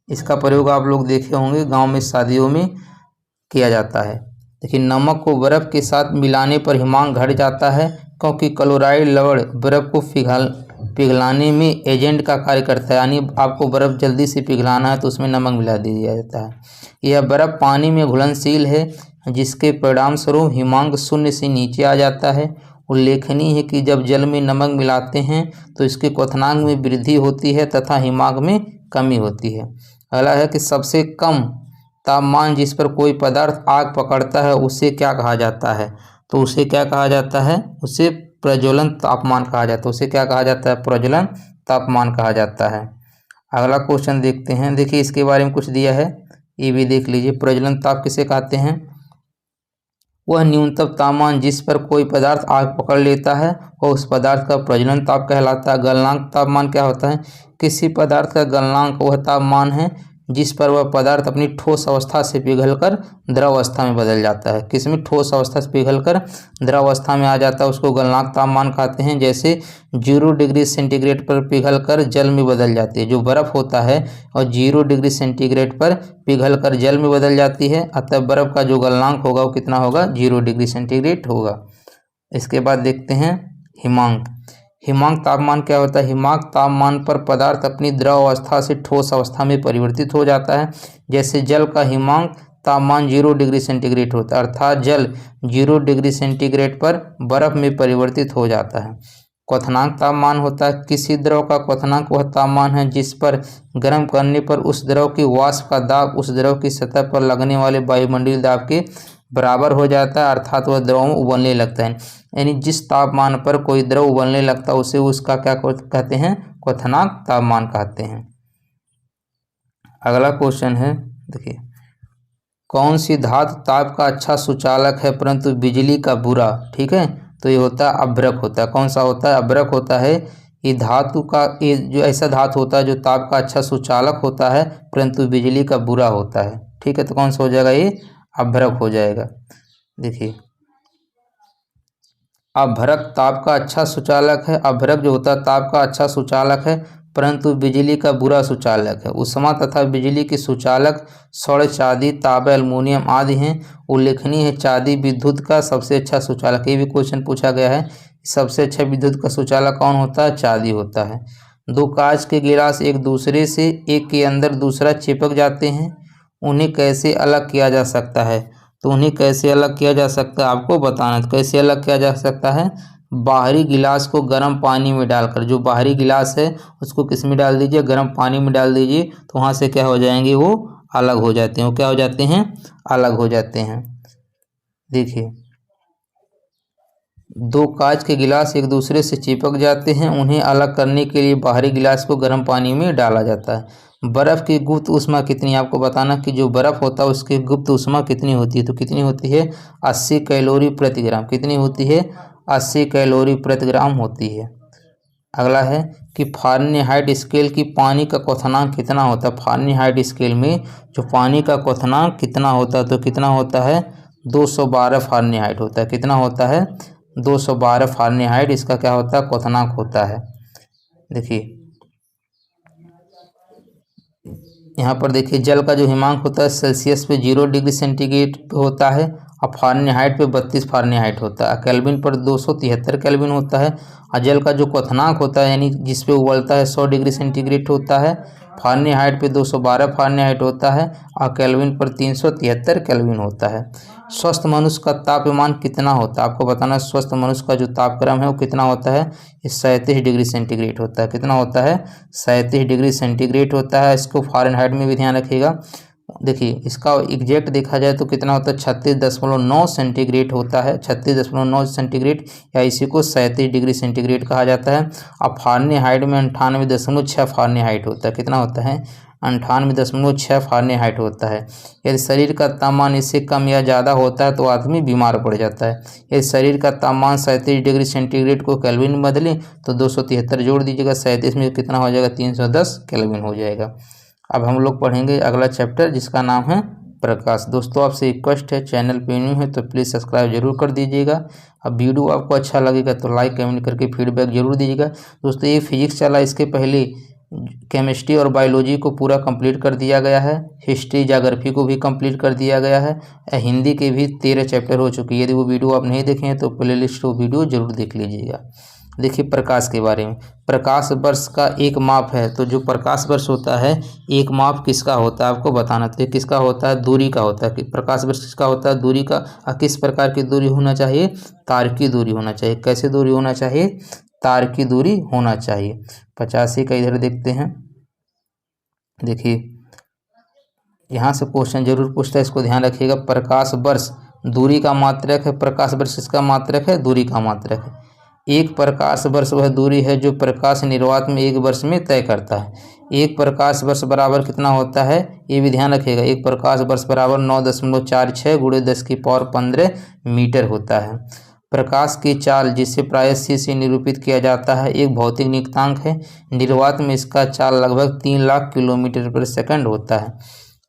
इसका प्रयोग आप लोग देखे होंगे, गांव में शादियों में किया जाता है। देखिए नमक को बर्फ़ के साथ मिलाने पर हिमांक घट जाता है, क्योंकि क्लोराइड लवण बर्फ़ को पिघलाने में एजेंट का कार्य करता है। यानी आपको बर्फ़ जल्दी से पिघलाना है तो उसमें नमक मिला दिया जाता है। यह बर्फ़ पानी में घुलनशील है, जिसके परिणाम स्वरूप हिमांक 0 से नीचे आ जाता है। उल्लेखनीय है कि जब जल में नमक मिलाते हैं तो इसके क्वथनांक में वृद्धि होती है तथा हिमांक में कमी होती है। अगला है कि सबसे कम तापमान जिस पर कोई पदार्थ आग पकड़ता है उसे क्या कहा जाता है? तो उसे क्या कहा जाता है? उसे प्रज्वलन तापमान कहा जाता है। उसे क्या कहा जाता है? प्रज्वलन तापमान कहा जाता है। अगला क्वेश्चन देखते हैं। देखिए इसके बारे में कुछ दिया है, ये भी देख लीजिए। प्रज्वलन ताप किसे कहते हैं? वह न्यूनतम तापमान जिस पर कोई पदार्थ आग पकड़ लेता है वह उस पदार्थ का प्रज्वलन ताप कहलाता है। गलनांक तापमान क्या होता है? किसी पदार्थ का गलनांक वह तापमान है जिस पर वह पदार्थ अपनी ठोस अवस्था से पिघलकर द्रव अवस्था में बदल जाता है। किसमें? ठोस अवस्था से पिघलकर द्रव अवस्था में आ जाता है, उसको गलनांक तापमान कहते हैं। जैसे 0 डिग्री सेंटीग्रेड पर पिघलकर जल में बदल जाती है, जो बर्फ़ होता है और 0 डिग्री सेंटीग्रेड पर पिघलकर जल में बदल जाती है, अतः बर्फ़ का जो गलनांक होगा वो कितना होगा? 0 डिग्री सेंटीग्रेड होगा। इसके बाद देखते हैं हिमांक। हिमांक तापमान क्या होता है? हिमांक तापमान पर पदार्थ अपनी द्रव अवस्था से ठोस अवस्था में परिवर्तित हो जाता है। जैसे जल का हिमांक तापमान 0 डिग्री सेंटीग्रेड होता है, अर्थात जल 0 डिग्री सेंटीग्रेड पर बर्फ में परिवर्तित हो जाता है। क्वथनांक तापमान होता है, किसी द्रव का क्वथनांक वह तापमान है जिस पर गर्म करने पर उस द्रव की वाष्प का दाब उस द्रव की सतह पर लगने वाले वायुमंडलीय दाब के बराबर हो जाता है, अर्थात वह द्रव में उबलने लगता है। यानी जिस तापमान पर कोई द्रव उबलने लगता है उसे उसका क्या कहते हैं, क्वथनांक तापमान कहते हैं। अगला क्वेश्चन है, देखिए कौन सी धातु ताप का अच्छा सुचालक है परंतु बिजली का बुरा। ठीक है, तो ये होता है अभ्रक होता है। कौन सा होता है, अभ्रक होता है। ये धातु का, ये जो ऐसा धातु होता है जो ताप का अच्छा सुचालक होता है परंतु बिजली का बुरा होता है। ठीक है, तो कौन सा हो जाएगा, ये अभ्रक हो जाएगा। देखिए अभ्रक ताप का अच्छा सुचालक है। अभ्रक जो होता है ताप का अच्छा सुचालक है परंतु बिजली का बुरा सुचालक है। उष्मा तथा बिजली के सुचालक स्वर्ण, चांदी, तांबा, एल्युमिनियम आदि हैं। उल्लेखनीय है चांदी विद्युत का सबसे अच्छा सुचालक। ये भी क्वेश्चन पूछा गया है, सबसे अच्छा विद्युत का सुचालक कौन होता है, चांदी होता है। दो कांच के गिलास एक दूसरे से एक के अंदर दूसरा चिपक जाते हैं, उन्हें कैसे अलग किया जा सकता है। तो उन्हें कैसे अलग किया जा सकता है आपको बताना है। कैसे अलग किया जा सकता है, बाहरी गिलास को गर्म पानी में डालकर, जो बाहरी गिलास है उसको किस में डाल दीजिए, गर्म पानी में डाल दीजिए, तो वहाँ से क्या हो जाएंगे, वो अलग हो जाते हैं। वो क्या हो जाते हैं, अलग हो जाते हैं। देखिए दो कांच के गिलास एक दूसरे से चिपक जाते हैं, उन्हें अलग करने के लिए बाहरी गिलास को गर्म पानी में डाला जाता है। बर्फ़ की गुप्त ऊष्मा कितनी, आपको बताना कि जो बर्फ़ होता है उसकी गुप्त ऊष्मा कितनी होती है। तो कितनी होती है, 80 कैलोरी प्रति ग्राम। कितनी होती है, 80 कैलोरी प्रति ग्राम होती है। अगला है कि फ़ारेनहाइट स्केल की पानी का क्वथनांक कितना होता है। फ़ारेनहाइट स्केल में जो पानी का क्वथनांक कितना होता है, तो कितना होता है, 212 फ़ारेनहाइट होता है। कितना होता है, 212 फ़ारेनहाइट इसका क्या होता है, क्वथनांक होता है। देखिए यहाँ पर देखिए जल का जो हिमांक होता है सेल्सियस पे 0 डिग्री सेंटीग्रेड पे होता है, और फ़ारेनहाइट पे 32 फ़ारेनहाइट होता है। केल्विन पर 273 केल्विन होता है। और जल का जो क्वथनांक होता है यानी जिस पे उबलता है 100 डिग्री सेंटीग्रेड होता है। फ़ारेनहाइट पे 212 फ़ारेनहाइट होता है, और केल्विन पर 373 केल्विन होता है। स्वस्थ मनुष्य का तापमान कितना होता है, आपको बताना है। स्वस्थ मनुष्य का जो तापक्रम है वो कितना होता है, ये 37 डिग्री सेंटीग्रेड होता है। कितना होता है, 37 डिग्री सेंटीग्रेड होता है। इसको फ़ारेनहाइट में भी ध्यान रखिएगा। देखिए इसका एग्जैक्ट देखा जाए तो कितना होता है, 36.9 सेंटीग्रेड होता है। 36.9 सेंटीग्रेड, या इसी को 37 डिग्री सेंटीग्रेड कहा जाता है। अब फ़ारेनहाइट में 98.6 फ़ारेनहाइट होता है। कितना होता है, 98.6 फ़ारेनहाइट होता है। यदि शरीर का तापमान इससे कम या ज़्यादा होता है तो आदमी बीमार पड़ जाता है। यदि शरीर का तापमान 37 डिग्री सेंटीग्रेड को केल्विन में बदलें तो 273 जोड़ दीजिएगा, 37 में कितना हो जाएगा, 310 केल्विन हो जाएगा। अब हम लोग पढ़ेंगे अगला चैप्टर जिसका नाम है प्रकाश। दोस्तों आपसे रिक्वेस्ट है, चैनल पे न्यू है तो प्लीज़ सब्सक्राइब जरूर कर दीजिएगा। अब वीडियो आपको अच्छा लगेगा तो लाइक कमेंट करके फीडबैक जरूर दीजिएगा। दोस्तों ये फिजिक्स चला, इसके पहले केमिस्ट्री और बायोलॉजी को पूरा कंप्लीट कर दिया गया है। हिस्ट्री ज्योग्राफी को भी कंप्लीट कर दिया गया है। हिंदी के भी 13 चैप्टर हो चुके हैं। यदि वो वीडियो आप नहीं देखे हैं तो प्लेलिस्ट वो वीडियो जरूर देख लीजिएगा। देखिए प्रकाश के बारे में, प्रकाश वर्ष का एक माप है। तो जो प्रकाश वर्ष होता है एक माप किसका होता है आपको बताना। तो किसका होता है, दूरी का होता है। कि प्रकाश वर्ष किसका होता है, दूरी का। किस प्रकार की दूरी होना चाहिए, तार की दूरी होना चाहिए। कैसे दूरी होना चाहिए, तार की दूरी होना चाहिए। 85 का इधर देखते हैं। देखिए यहाँ से क्वेश्चन जरूर पूछता है, इसको ध्यान रखिएगा। प्रकाश वर्ष दूरी का मात्रक है। प्रकाश वर्ष किसका मात्रक है, दूरी का मात्रक है। एक प्रकाश वर्ष वह दूरी है जो प्रकाश निर्वात में एक वर्ष में तय करता है। एक प्रकाश वर्ष बराबर कितना होता है, ये भी ध्यान रखिएगा। एक प्रकाश वर्ष बराबर 9.46 × 10⁻15 मीटर होता है। प्रकाश की चाल जिसे प्रायः c से निरूपित किया जाता है एक भौतिक नियतांक है। निर्वात में इसका चाल लगभग 3 लाख किलोमीटर पर सेकंड होता है।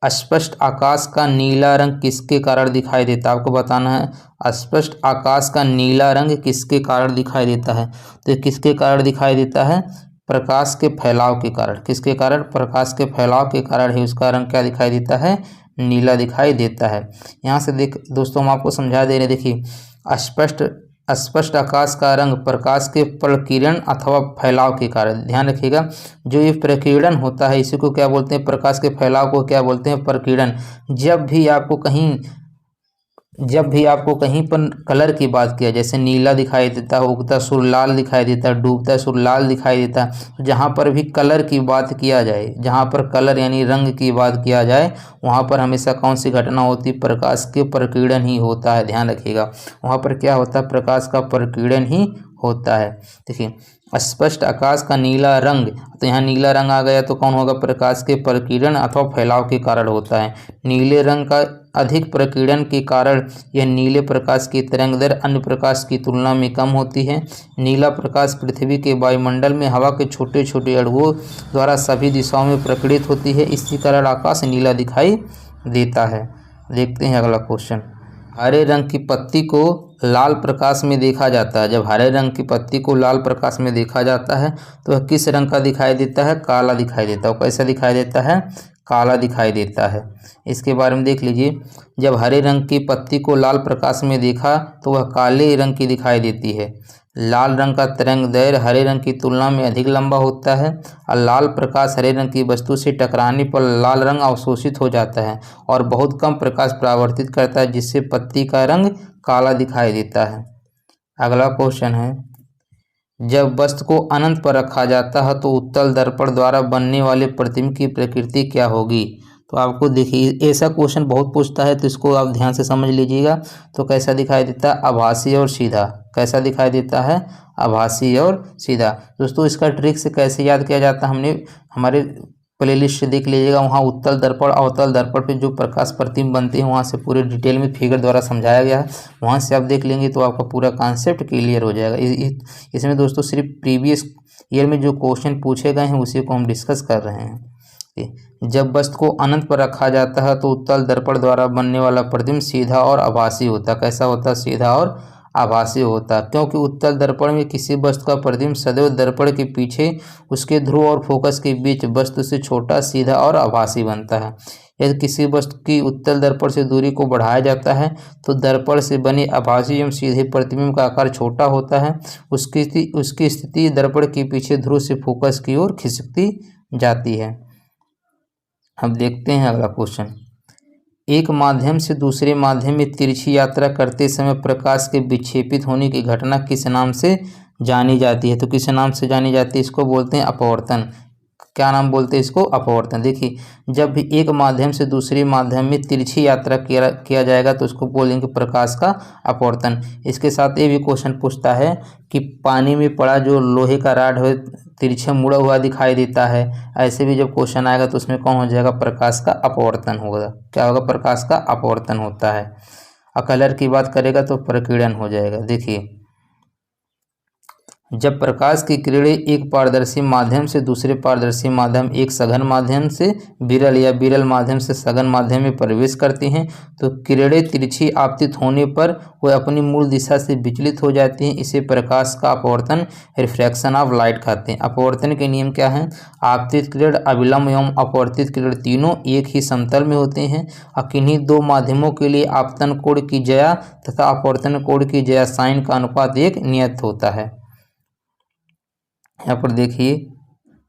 स्पष्ट आकाश का नीला रंग किसके कारण दिखाई देता है, आपको बताना है। स्पष्ट आकाश का नीला रंग किसके कारण दिखाई देता है, तो किसके कारण दिखाई देता है, प्रकाश के फैलाव के कारण। किसके कारण, प्रकाश के फैलाव के कारण ही उसका रंग क्या दिखाई देता है, नीला दिखाई देता है। यहाँ से दोस्तों हम आपको समझा दे रहे, देखिए अस्पष्ट आकाश का रंग प्रकाश के प्रकीर्णन अथवा फैलाव के कारण। ध्यान रखिएगा, जो ये प्रकीर्णन होता है इसी को क्या बोलते हैं, प्रकाश के फैलाव को क्या बोलते हैं, प्रकीर्णन। जब भी आपको कहीं जब भी आपको कहीं पर कलर की बात किया, जैसे नीला दिखाई देता है, उगता सूर्य लाल दिखाई देता है, डूबता सूर्य लाल दिखाई देता है, तो जहाँ पर भी कलर की बात किया जाए, जहाँ पर कलर यानी रंग की बात किया जाए, वहाँ पर हमेशा कौन सी घटना होती है? प्रकाश के प्रकीर्णन ही होता है। ध्यान रखिएगा, वहाँ पर क्या होता है? प्रकाश का प्रकीर्णन ही होता है। देखिए, स्पष्ट आकाश का नीला रंग, तो यहाँ नीला रंग आ गया तो कौन होगा? प्रकाश के प्रकीर्णन अथवा फैलाव के कारण होता है। नीले रंग का अधिक प्रकीर्णन के कारण यह नीले प्रकाश की तरंग दर अन्य प्रकाश की तुलना में कम होती है। नीला प्रकाश पृथ्वी के वायुमंडल में हवा के छोटे छोटे अणुओं द्वारा सभी दिशाओं में प्रकटित होती है, इसी कारण आकाश नीला दिखाई देता है। देखते हैं अगला क्वेश्चन। हरे रंग की पत्ती को लाल प्रकाश में देखा जाता है। जब हरे रंग की पत्ती को लाल प्रकाश में देखा जाता है तो वह किस रंग का दिखाई देता है? काला दिखाई देता है। वो कैसा दिखाई देता है? काला दिखाई देता है। इसके बारे में देख लीजिए, जब हरे रंग की पत्ती को लाल प्रकाश में देखा तो वह काले रंग की दिखाई देती है। लाल रंग का तरंग दैर्घ्य हरे रंग की तुलना में अधिक लंबा होता है और लाल प्रकाश हरे रंग की वस्तु से टकराने पर लाल रंग अवशोषित हो जाता है और बहुत कम प्रकाश परावर्तित करता है, जिससे पत्ती का रंग काला दिखाई देता है। अगला क्वेश्चन है, जब वस्तु को अनंत पर रखा जाता है तो उत्तल दर्पण द्वारा बनने वाले प्रतिबिंब की प्रकृति क्या होगी? तो आपको देखिए, ऐसा क्वेश्चन बहुत पूछता है, तो इसको आप ध्यान से समझ लीजिएगा। तो कैसा दिखाई देता है? आभासी और सीधा। कैसा दिखाई देता है? आभासी और सीधा। दोस्तों, इसका ट्रिक से कैसे याद किया जाता है, हमने हमारे प्लेलिस्ट से देख लीजिएगा, वहाँ उत्तल दर्पण अवतल दर्पण पे जो प्रकाश प्रतिबिंब बनते हैं वहाँ से पूरे डिटेल में फिगर द्वारा समझाया गया है। वहाँ से आप देख लेंगे तो आपका पूरा कॉन्सेप्ट क्लियर हो जाएगा। इसमें दोस्तों सिर्फ प्रीवियस ईयर में जो क्वेश्चन पूछे गए हैं उसी को हम डिस्कस कर रहे हैं। जब वस्तु को अनंत पर रखा जाता है तो उत्तल दर्पण द्वारा बनने वाला प्रतिबिंब सीधा और आभासी होता है। कैसा होता है? सीधा और आभासी होता है, क्योंकि उत्तल दर्पण में किसी वस्तु का प्रतिबिंब सदैव दर्पण के पीछे उसके ध्रुव और फोकस के बीच वस्तु से छोटा, सीधा और आभासी बनता है। यदि किसी वस्तु की उत्तल दर्पण से दूरी को बढ़ाया जाता है तो दर्पण से बने आभासी एवं सीधे प्रतिबिंब का आकार छोटा होता है। उसकी स्थिति दर्पण के पीछे ध्रुव से फोकस की ओर खिसकती जाती है। अब देखते हैं अगला क्वेश्चन। एक माध्यम से दूसरे माध्यम में तिरछी यात्रा करते समय प्रकाश के विक्षेपित होने की घटना किस नाम से जानी जाती है? तो किस नाम से जानी जाती है? इसको बोलते हैं अपवर्तन। क्या नाम बोलते हैं इसको? अपवर्तन। देखिए, जब भी एक माध्यम से दूसरे माध्यम में तिरछी यात्रा किया जाएगा तो उसको बोलेंगे प्रकाश का अपवर्तन। इसके साथ ये भी क्वेश्चन पूछता है कि पानी में पड़ा जो लोहे का रॉड है तिरछा मुड़ा हुआ दिखाई देता है। ऐसे भी जब क्वेश्चन आएगा तो उसमें कौन हो जाएगा? प्रकाश का अपवर्तन होगा। क्या होगा? प्रकाश का अपवर्तन होता है। और कलर की बात करेगा तो प्रकीर्णन हो जाएगा। देखिए, जब प्रकाश की किरणें एक पारदर्शी माध्यम से दूसरे पारदर्शी माध्यम, एक सघन माध्यम से विरल या विरल माध्यम से सघन माध्यम में प्रवेश करती हैं तो किरणें तिरछी आपतित होने पर वे अपनी मूल दिशा से विचलित हो जाती हैं। इसे प्रकाश का अपवर्तन, रिफ्रैक्शन ऑफ लाइट कहते हैं। अपवर्तन के नियम क्या हैं? आपतित किरण, अविलंब एवं अपवर्तित किरण तीनों एक ही समतल में होते हैं और किन्हीं दो माध्यमों के लिए आपतन कोण की ज्या तथा अपवर्तन कोण की ज्या साइन का अनुपात एक नियत होता है। यहाँ पर देखिए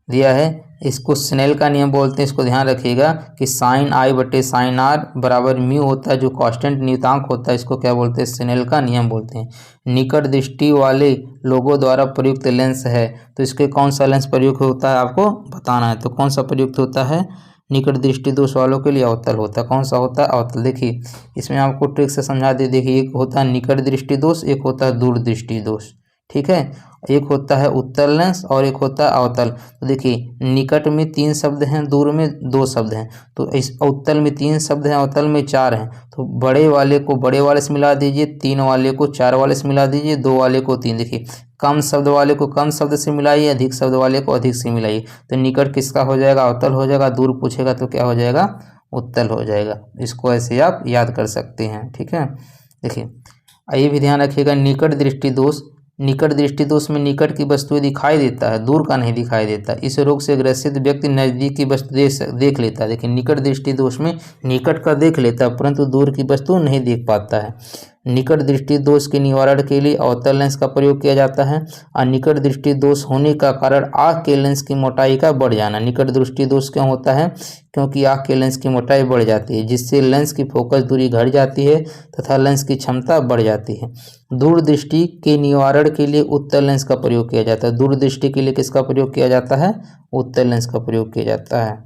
दिया है, इसको स्नेल का नियम बोलते हैं। इसको ध्यान रखिएगा कि साइन आई बटे साइन आर बराबर म्यू होता है, जो कांस्टेंट नियतांक होता है। इसको क्या बोलते हैं? स्नेल का नियम बोलते हैं। निकट दृष्टि वाले लोगों द्वारा प्रयुक्त लेंस है तो इसके कौन सा लेंस प्रयुक्त होता है आपको बताना है। तो कौन सा प्रयुक्त होता है? निकट दृष्टि दोष वालों के लिए अवतल होता है। कौन सा होता है? अवतल। देखिए, इसमें आपको ट्रिक से समझा दे। देखिए, एक होता है निकट दृष्टि दोष, एक होता है दूर दृष्टि दोष। ठीक है, एक होता है उत्तल लेंस और एक होता है अवतल। तो देखिए, निकट में 3 शब्द हैं, दूर में 2 शब्द हैं। तो इस उत्तल में 3 शब्द हैं, अवतल में 4 हैं। तो बड़े वाले को बड़े वाले से मिला दीजिए, 3 वाले को 4 वाले से मिला दीजिए, 2 वाले को 3। देखिए, कम शब्द वाले को कम शब्द से मिलाइए, अधिक शब्द वाले को अधिक से मिलाइए। तो निकट किसका हो जाएगा? अवतल हो जाएगा। दूर पूछेगा तो क्या हो जाएगा? उत्तल हो जाएगा। इसको ऐसे आप याद कर सकते हैं। ठीक है, देखिए ये भी ध्यान रखिएगा, निकट दृष्टि दोष। निकट दृष्टि दोष में निकट की वस्तुएं दिखाई देता है, दूर का नहीं दिखाई देता। इस रोग से ग्रसित व्यक्ति नज़दीक की वस्तु देख लेता है। देखिए, निकट दृष्टि दोष में निकट का देख लेता है परंतु दूर की वस्तु नहीं देख पाता है। निकट दृष्टि दोष के निवारण के लिए अवतल लेंस का प्रयोग किया जाता है। और निकट दृष्टि दोष होने का कारण आँख के लेंस की मोटाई का बढ़ जाना। निकट दृष्टि दोष क्यों होता है? क्योंकि आँख के लेंस की मोटाई बढ़ जाती है, जिससे लेंस की फोकस दूरी घट जाती है तथा लेंस की क्षमता बढ़ जाती है। दूरदृष्टि के निवारण के लिए उत्तल लेंस का प्रयोग किया जाता है। दूरदृष्टि के लिए किसका प्रयोग किया जाता है? उत्तल लेंस का प्रयोग किया जाता है।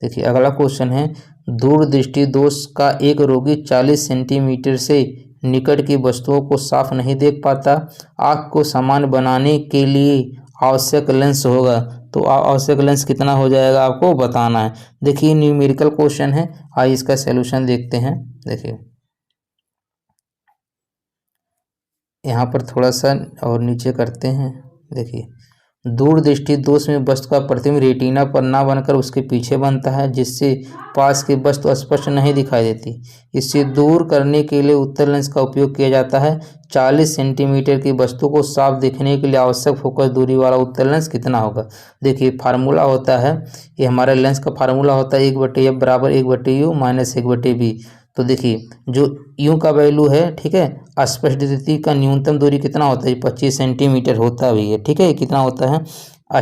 देखिए अगला क्वेश्चन है, दूरदृष्टि दोष का एक रोगी 40 सेंटीमीटर से निकट की वस्तुओं को साफ नहीं देख पाता। आँख को समान बनाने के लिए आवश्यक लेंस होगा। तो आवश्यक लेंस कितना हो जाएगा आपको बताना है। देखिए न्यूमेरिकल क्वेश्चन है, आइए इसका सॉल्यूशन देखते हैं। देखिए यहाँ पर थोड़ा सा और नीचे करते हैं। देखिए दूरदृष्टि दोष में वस्तु का प्रतिबिंब रेटिना पर ना बनकर उसके पीछे बनता है, जिससे पास की वस्तु स्पष्ट नहीं दिखाई देती। इसे दूर करने के लिए उत्तल लेंस का उपयोग किया जाता है। 40 सेंटीमीटर की वस्तु को साफ देखने के लिए आवश्यक फोकस दूरी वाला उत्तल लेंस कितना होगा? देखिए फार्मूला होता है, ये हमारे लेंस का फार्मूला होता है 1/f बराबर 1/u माइनस 1/v। तो देखिए जो u का वैल्यू है, ठीक है, स्पष्ट दृष्टि का न्यूनतम दूरी कितना होता है? 25 सेंटीमीटर होता भी है, ठीक है। कितना होता है?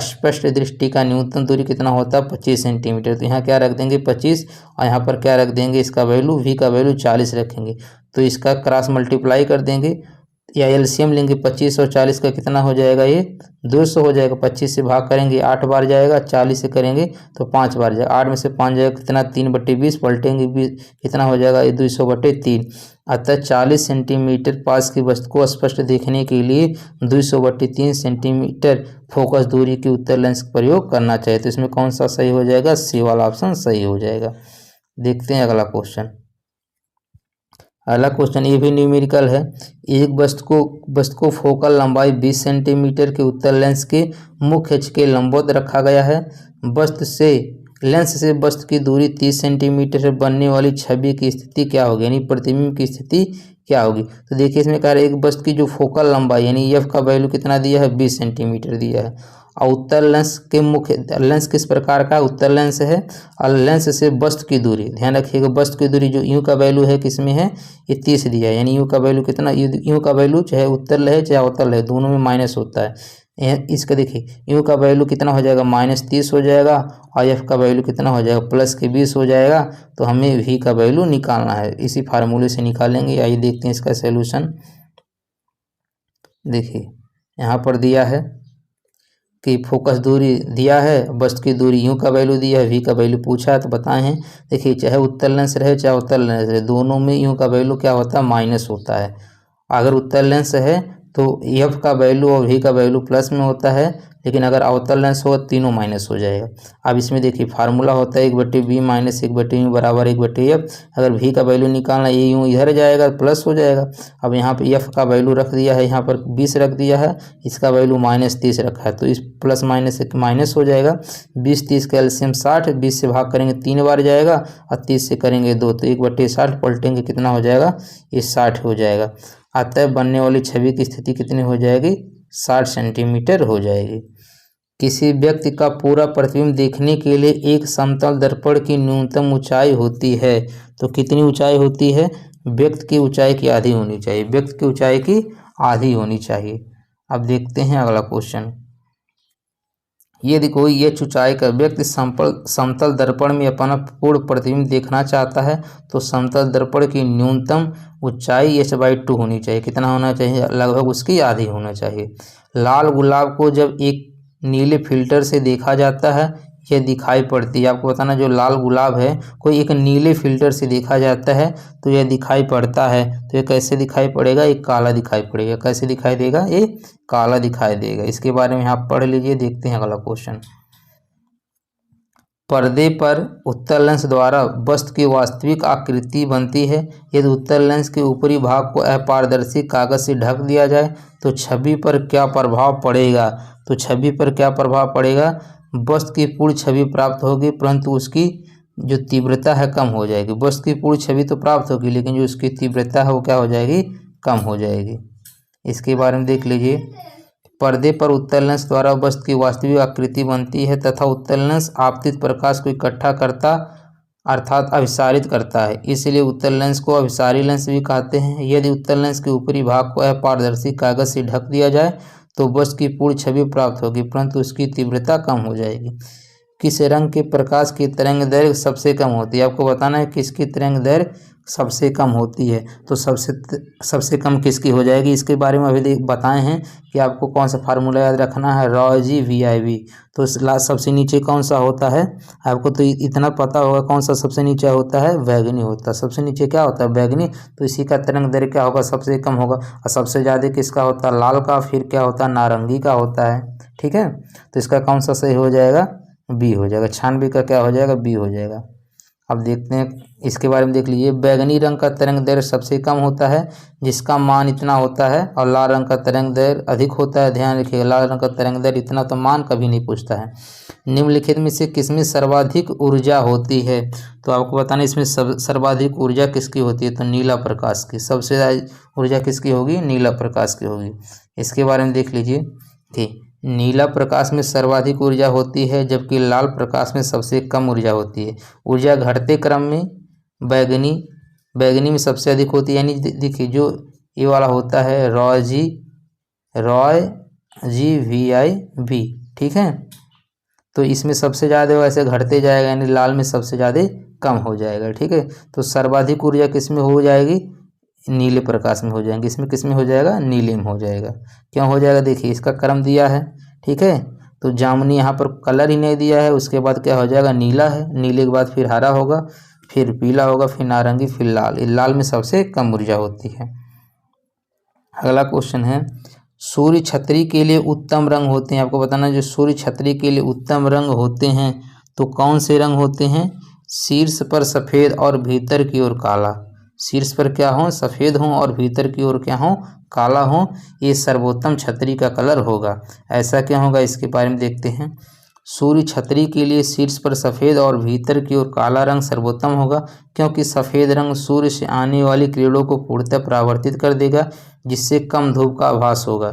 स्पष्ट दृष्टि का न्यूनतम दूरी कितना होता है? 25 सेंटीमीटर। तो यहाँ क्या रख देंगे? 25, और यहाँ पर क्या रख देंगे? इसका वैल्यू v का वैल्यू 40 रखेंगे। तो इसका क्रॉस मल्टीप्लाई कर देंगे या एलसीएम लेंगे। 25 और 40 का कितना हो जाएगा? ये 200 हो जाएगा। 25 से भाग करेंगे 8 बार जाएगा, 40 से करेंगे तो 5 बार जाएगा। 8 में से 5 जाएगा कितना? 3/20 पलटेंगे 20 कितना हो जाएगा? ये 200/3। अतः 40 सेंटीमीटर पास की वस्तु को स्पष्ट देखने के लिए 200/3 सेंटीमीटर फोकस दूरी की उत्तल लेंस का प्रयोग करना चाहिए। तो इसमें कौन सा सही हो जाएगा? सी वाला ऑप्शन सही हो जाएगा। देखते हैं अगला क्वेश्चन। अगला क्वेश्चन ये भी न्यूमेरिकल है। एक वस्तु को फोकल लंबाई 20 सेंटीमीटर के उत्तल लेंस के मुख्य अक्ष के लंबवत रखा गया है। लेंस से वस्तु की दूरी 30 सेंटीमीटर से बनने वाली छवि की स्थिति क्या होगी, यानी प्रतिबिंब की स्थिति क्या होगी? तो देखिए इसमें कह रहा है एक वस्तु की जो फोकल लंबाई यानी एफ का वैल्यू कितना दिया है? 20 सेंटीमीटर दिया है। और उत्तल लेंस के मुख्य लेंस किस प्रकार का उत्तल लेंस है? और लेंस से वस्तु की दूरी, ध्यान रखिएगा, वस्तु की दूरी जो यू का वैल्यू है किसमें है? ये 30 दिया है। यानी यू का वैल्यू कितना? यू का वैल्यू चाहे उत्तल है चाहे अवतल है, दोनों में माइनस होता है। इसका देखिए यू का वैल्यू कितना हो जाएगा? -30 हो जाएगा। और एफ का वैल्यू कितना हो जाएगा? +20 हो जाएगा। तो हमें वी का वैल्यू निकालना है, इसी फार्मूले से निकालेंगे। आइए देखते हैं इसका सॉल्यूशन। देखिए यहाँ पर दिया है कि फोकस दूरी दिया है, वस्तु की दूरी यू का वैल्यू दिया है, वी का वैल्यू पूछा है तो बताए हैं। देखिए चाहे उत्तल लेंस रहे चाहे अवतल लेंस रहे, दोनों में यू का वैल्यू क्या होता है? माइनस होता है। अगर उत्तल लेंस है तो एफ का वैल्यू और वी का वैल्यू प्लस में होता है, लेकिन अगर अवतल लेंस हो तीनों माइनस हो जाएगा। अब इसमें देखिए फार्मूला होता है 1/v माइनस 1/u बराबर 1/f। अगर वी का वैल्यू निकालना, ये यूँ इधर जाएगा प्लस हो जाएगा। अब यहाँ पे एफ का वैल्यू रख दिया है, यहाँ पर 20 रख दिया है, इसका वैल्यू -30 रखा है, तो इस प्लस माइनस से माइनस हो जाएगा। 20-30 का एलसीएम 60, 20 से भाग करेंगे 3 बार जाएगा और 30 से करेंगे 2, तो 1/60 पलटेंगे कितना हो जाएगा? ये 60 हो जाएगा। अतः बनने वाली छवि की स्थिति कितनी हो जाएगी? 60 सेंटीमीटर हो जाएगी। किसी व्यक्ति का पूरा प्रतिबिंब देखने के लिए एक समतल दर्पण की न्यूनतम ऊंचाई होती है। तो कितनी ऊंचाई होती है? व्यक्ति की ऊंचाई की आधी होनी चाहिए, व्यक्ति की ऊंचाई की आधी होनी चाहिए। अब देखते हैं अगला क्वेश्चन। ये देखो, ये ऊंचाई का व्यक्ति समतल दर्पण में अपना पूर्ण प्रतिबिंब देखना चाहता है, तो समतल दर्पण की न्यूनतम ऊंचाई h/2 होनी चाहिए। कितना होना चाहिए? लगभग उसकी आधी होना चाहिए। लाल गुलाब को जब एक नीले फिल्टर से देखा जाता है, यह दिखाई पड़ती है। आपको बताना, जो लाल गुलाब है कोई एक नीले फिल्टर से देखा जाता है तो यह दिखाई पड़ता है। तो ये कैसे दिखाई पड़ेगा? ये काला दिखाई पड़ेगा। कैसे दिखाई देगा? ये काला दिखाई देगा। इसके बारे में आप पढ़ लीजिए। देखते हैं अगला क्वेश्चन। पर्दे पर उत्तल लेंस द्वारा वस्तु की वास्तविक आकृति बनती है। यदि उत्तल लेंस के ऊपरी भाग को अपारदर्शी कागज से ढक दिया जाए तो छवि पर क्या प्रभाव पड़ेगा? तो छवि पर क्या प्रभाव पड़ेगा? वस्तु की पूर्ण छवि प्राप्त होगी, परंतु उसकी जो तीव्रता है कम हो जाएगी। वस्तु की पूर्ण छवि तो प्राप्त होगी, लेकिन जो उसकी तीव्रता है वो क्या हो जाएगी? कम हो जाएगी। इसके बारे में देख लीजिए। पर्दे पर उत्तल लेंस द्वारा वस्तु की वास्तविक आकृति बनती है तथा उत्तल लेंस आपतित प्रकाश को इकट्ठा करता अर्थात अभिसारित करता है, इसलिए उत्तल लेंस को अभिसारी लेंस भी कहते हैं। यदि उत्तल लेंस के ऊपरी भाग को अपारदर्शी कागज से ढक दिया जाए तो वस्तु की पूर्ण छवि प्राप्त होगी, परंतु उसकी तीव्रता कम हो जाएगी। किस रंग के प्रकाश की तरंग दैर्घ्य सबसे कम होती है? आपको बताना है किसकी तरंग दैर्घ्य सबसे कम होती है। तो सबसे कम किसकी हो जाएगी, इसके बारे में अभी बताए हैं कि आपको कौन सा फार्मूला याद रखना है, ρg VIV। तो सबसे नीचे कौन सा होता है? आपको तो इतना पता होगा कौन सा सबसे नीचे होता है, बैगनी होता है। सबसे नीचे क्या होता है, बैगनी। तो इसी का तरंग दैर्घ्य क्या होगा, सबसे कम होगा। और सबसे ज़्यादा किसका होता है, लाल का। फिर क्या होता है, नारंगी का होता है। ठीक है, तो इसका कौन सा सही हो जाएगा, बी हो जाएगा। 96 का क्या हो जाएगा, बी हो जाएगा। अब देखते हैं इसके बारे में, देख लीजिए। बैगनी रंग का तरंग दैर्घ्य सबसे कम होता है, जिसका मान इतना होता है, और लाल रंग का तरंग दैर्घ्य अधिक होता है। ध्यान रखिएगा, लाल रंग का तरंग दैर्घ्य इतना तो मान कभी नहीं पूछता है। निम्नलिखित में से किसमें सर्वाधिक ऊर्जा होती है? तो आपको बताना इसमें सर्वाधिक ऊर्जा किसकी होती है, तो नीला प्रकाश की। सबसे ज़्यादा ऊर्जा किसकी होगी, नीला प्रकाश की होगी। इसके बारे में देख लीजिए कि नीला प्रकाश में सर्वाधिक ऊर्जा होती है, जबकि लाल प्रकाश में सबसे कम ऊर्जा होती है। ऊर्जा घटते क्रम में बैगनी में सबसे अधिक होती है, यानी देखिए जो ये वाला होता है ρg VIV, ठीक है। तो इसमें सबसे ज़्यादा वैसे घटते जाएगा, यानी लाल में सबसे ज़्यादा कम हो जाएगा। ठीक है, तो सर्वाधिक ऊर्जा किस में हो जाएगी, नीले प्रकाश में हो जाएंगे। इसमें किस में हो जाएगा, नीले में हो जाएगा। क्यों हो जाएगा, देखिए इसका क्रम दिया है। ठीक है, तो जामुनी यहाँ पर कलर ही नहीं दिया है। उसके बाद क्या हो जाएगा, नीला है। नीले के बाद फिर हरा होगा, फिर पीला होगा, फिर नारंगी, फिर लाल। लाल में सबसे कम ऊर्जा होती है। अगला क्वेश्चन है, सूर्य छतरी के लिए उत्तम रंग होते हैं। आपको बताना है जो सूर्य छतरी के लिए उत्तम रंग होते हैं तो कौन से रंग होते हैं? शीर्ष पर सफ़ेद और भीतर की ओर काला। शीर्ष पर क्या हो, सफ़ेद हो, और भीतर की ओर क्या हो, काला हो। ये सर्वोत्तम छतरी का कलर होगा। ऐसा क्या होगा, इसके बारे में देखते हैं। सूर्य छतरी के लिए शीर्ष पर सफ़ेद और भीतर की ओर काला रंग सर्वोत्तम होगा, क्योंकि सफ़ेद रंग सूर्य से आने वाली किरणों को पूर्णतः परावर्तित कर देगा, जिससे कम धूप का आभास होगा।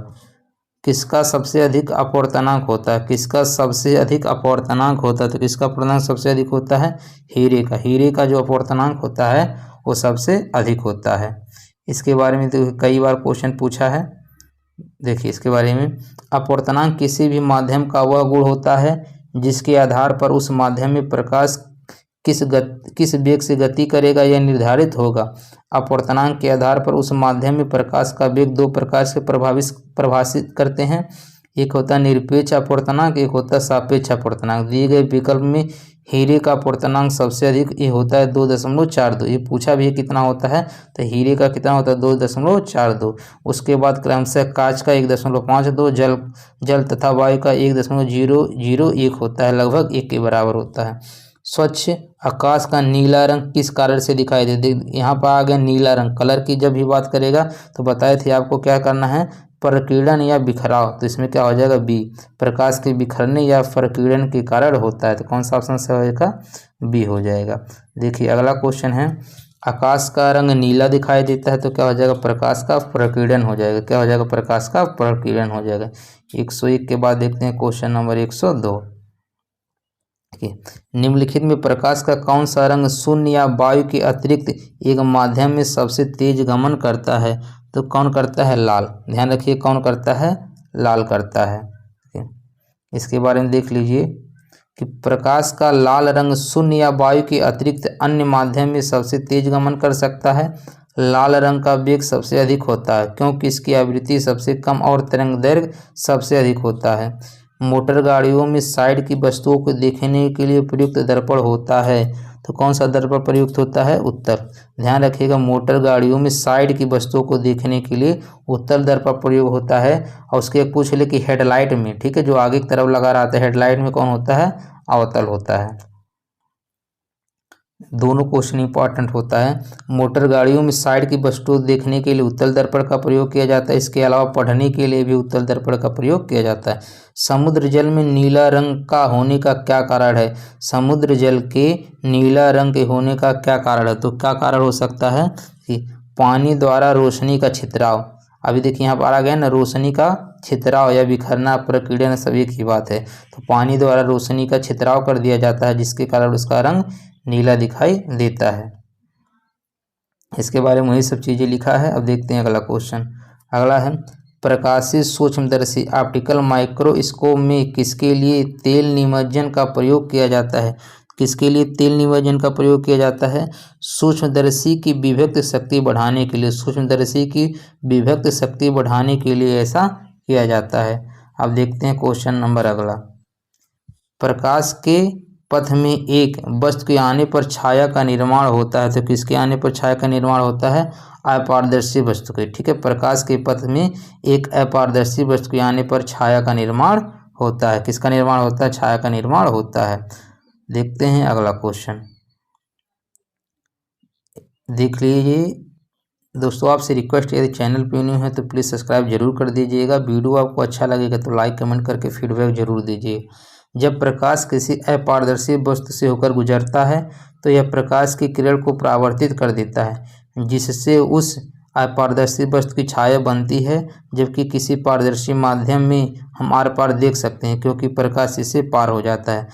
किसका सबसे अधिक अपवर्तनांक होता है? किसका सबसे अधिक अपवर्तनांक होता है? तो किसका अपवर्तनांक सबसे अधिक होता है? हीरे का। हीरे का जो अपवर्तनांक होता है वो सबसे अधिक होता है। इसके बारे में तो कई बार क्वेश्चन पूछा है। देखिए इसके बारे में, अपवर्तनांक किसी भी माध्यम का वह गुण होता है जिसके आधार पर उस माध्यम में प्रकाश किस वेग से गति करेगा यह निर्धारित होगा। अपवर्तनांक के आधार पर उस माध्यम में प्रकाश का वेग दो प्रकार से परिभाषित करते हैं। एक होता है निरपेक्ष अपवर्तनांक, एक होता है सापेक्ष अपवर्तनांक। दिए गए विकल्प में हीरे का अपवर्तनांक सबसे अधिक ये होता है 2.42। ये पूछा भी है कितना होता है, तो हीरे का कितना होता है 2.42। उसके बाद क्रमशः कांच का 1.52, जल तथा वायु का 1.001 होता है, लगभग 1 के बराबर होता है। स्वच्छ आकाश का नीला रंग किस कारण से दिखाई दे? यहाँ पर आ गया नीला रंग। कलर की जब भी बात करेगा तो बताए थे आपको क्या करना है, प्रकीर्णन या बिखराव। तो इसमें क्या हो जाएगा, बी। प्रकाश के बिखरने या प्रकीर्णन के कारण होता है। तो कौन सा ऑप्शन से होगा, बी हो जाएगा। देखिए अगला क्वेश्चन है, आकाश का रंग नीला दिखाई देता है तो क्या हो जाएगा, प्रकाश का प्रकीर्णन हो जाएगा। क्या हो जाएगा, प्रकाश का प्रकीर्णन हो जाएगा। 101 के बाद देखते हैं क्वेश्चन नंबर 102। निम्नलिखित में प्रकाश का कौन सा रंग शून्य या वायु के अतिरिक्त एक माध्यम में सबसे तेज गमन करता है? तो कौन करता है, लाल। ध्यान रखिए कौन करता है, लाल करता है। इसके बारे में देख लीजिए कि प्रकाश का लाल रंग शून्य या वायु के अतिरिक्त अन्य माध्यम में सबसे तेज गमन कर सकता है। लाल रंग का वेग सबसे अधिक होता है क्योंकि इसकी आवृत्ति सबसे कम और तरंग दैर्घ्य सबसे अधिक होता है। मोटर गाड़ियों में साइड की वस्तुओं को देखने के लिए प्रयुक्त दर्पण होता है। तो कौन सा दर्पण प्रयुक्त होता है, उत्तल। ध्यान रखिएगा, मोटर गाड़ियों में साइड की वस्तुओं को देखने के लिए उत्तल दर्पण प्रयोग होता है। और उसके पूछ ले कि हेडलाइट में, ठीक है, जो आगे की तरफ लगा रहता है हेडलाइट में कौन होता है, अवतल होता है। दोनों क्वेश्चन इंपॉर्टेंट होता है। मोटर गाड़ियों में साइड की वस्तुओं देखने के लिए उत्तल दर्पण का प्रयोग किया जाता है। इसके अलावा पढ़ने के लिए भी उत्तल दर्पण का प्रयोग किया जाता है। समुद्र जल में नीला रंग का होने का क्या कारण है? समुद्र जल के नीला रंग के होने का क्या कारण है? तो क्या कारण हो सकता है कि पानी द्वारा रोशनी का छितराव। अभी देखिए यहाँ पर आ गया ना, रोशनी का छितराव या बिखरना, प्रकीर्णन सभी की बात है। तो पानी द्वारा रोशनी का छितराव कर दिया जाता है जिसके कारण उसका रंग नीला दिखाई देता है। इसके बारे में वही सब चीज़ें लिखा है। अब देखते हैं अगला क्वेश्चन। अगला है प्रकाशीय सूक्ष्मदर्शी ऑप्टिकल माइक्रोस्कोप में किसके लिए तेल निमज्जन का प्रयोग किया जाता है? किसके लिए तेल निमज्जन का प्रयोग किया जाता है? सूक्ष्मदर्शी की विभक्त शक्ति बढ़ाने के लिए। सूक्ष्मदर्शी की विभक्त शक्ति बढ़ाने के लिए ऐसा किया जाता है। अब देखते हैं क्वेश्चन नंबर अगला। प्रकाश के पथ में एक वस्तु के आने पर छाया का निर्माण होता है, तो किसके आने पर छाया का निर्माण होता है? अपारदर्शी वस्तु के। ठीक है, प्रकाश के पथ में एक अपारदर्शी वस्तु के आने पर छाया का निर्माण होता है। किसका निर्माण होता है? छाया का निर्माण होता है। देखते हैं अगला क्वेश्चन। देख लीजिए दोस्तों, आपसे रिक्वेस्ट है, यदि चैनल पे न्यू है तो प्लीज़ सब्सक्राइब जरूर कर दीजिएगा। वीडियो आपको अच्छा लगेगा तो लाइक कमेंट करके फीडबैक जरूर दीजिए। जब प्रकाश किसी अपारदर्शी वस्तु से होकर गुजरता है तो यह प्रकाश की किरण को परावर्तित कर देता है, जिससे उस अपारदर्शी वस्तु की छाया बनती है, जबकि किसी पारदर्शी माध्यम में हम आर पार देख सकते हैं क्योंकि प्रकाश इससे पार हो जाता है।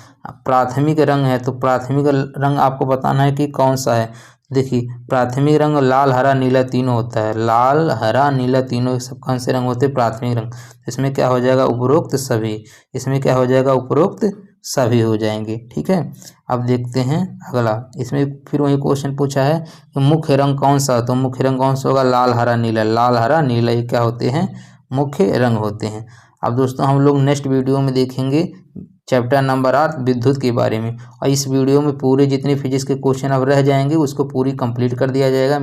प्राथमिक रंग है, तो प्राथमिक रंग आपको बताना है कि कौन सा है। देखिए, प्राथमिक रंग लाल हरा नीला तीनों होता है। लाल हरा नीला तीनों सब कौन से रंग होते हैं? प्राथमिक रंग। इसमें क्या हो जाएगा? उपरोक्त सभी। इसमें क्या हो जाएगा? उपरोक्त सभी हो जाएंगे। ठीक है, अब देखते हैं अगला। इसमें फिर वही क्वेश्चन पूछा है कि मुख्य रंग कौन सा? तो मुख्य रंग कौन सा होगा? लाल हरा नीला। लाल हरा नीला ये क्या होते हैं? मुख्य रंग होते हैं। अब दोस्तों हम लोग नेक्स्ट वीडियो में देखेंगे चैप्टर नंबर 8 विद्युत के बारे में, और इस वीडियो में पूरे जितने फिजिक्स के क्वेश्चन अब रह जाएंगे उसको पूरी कंप्लीट कर दिया जाएगा।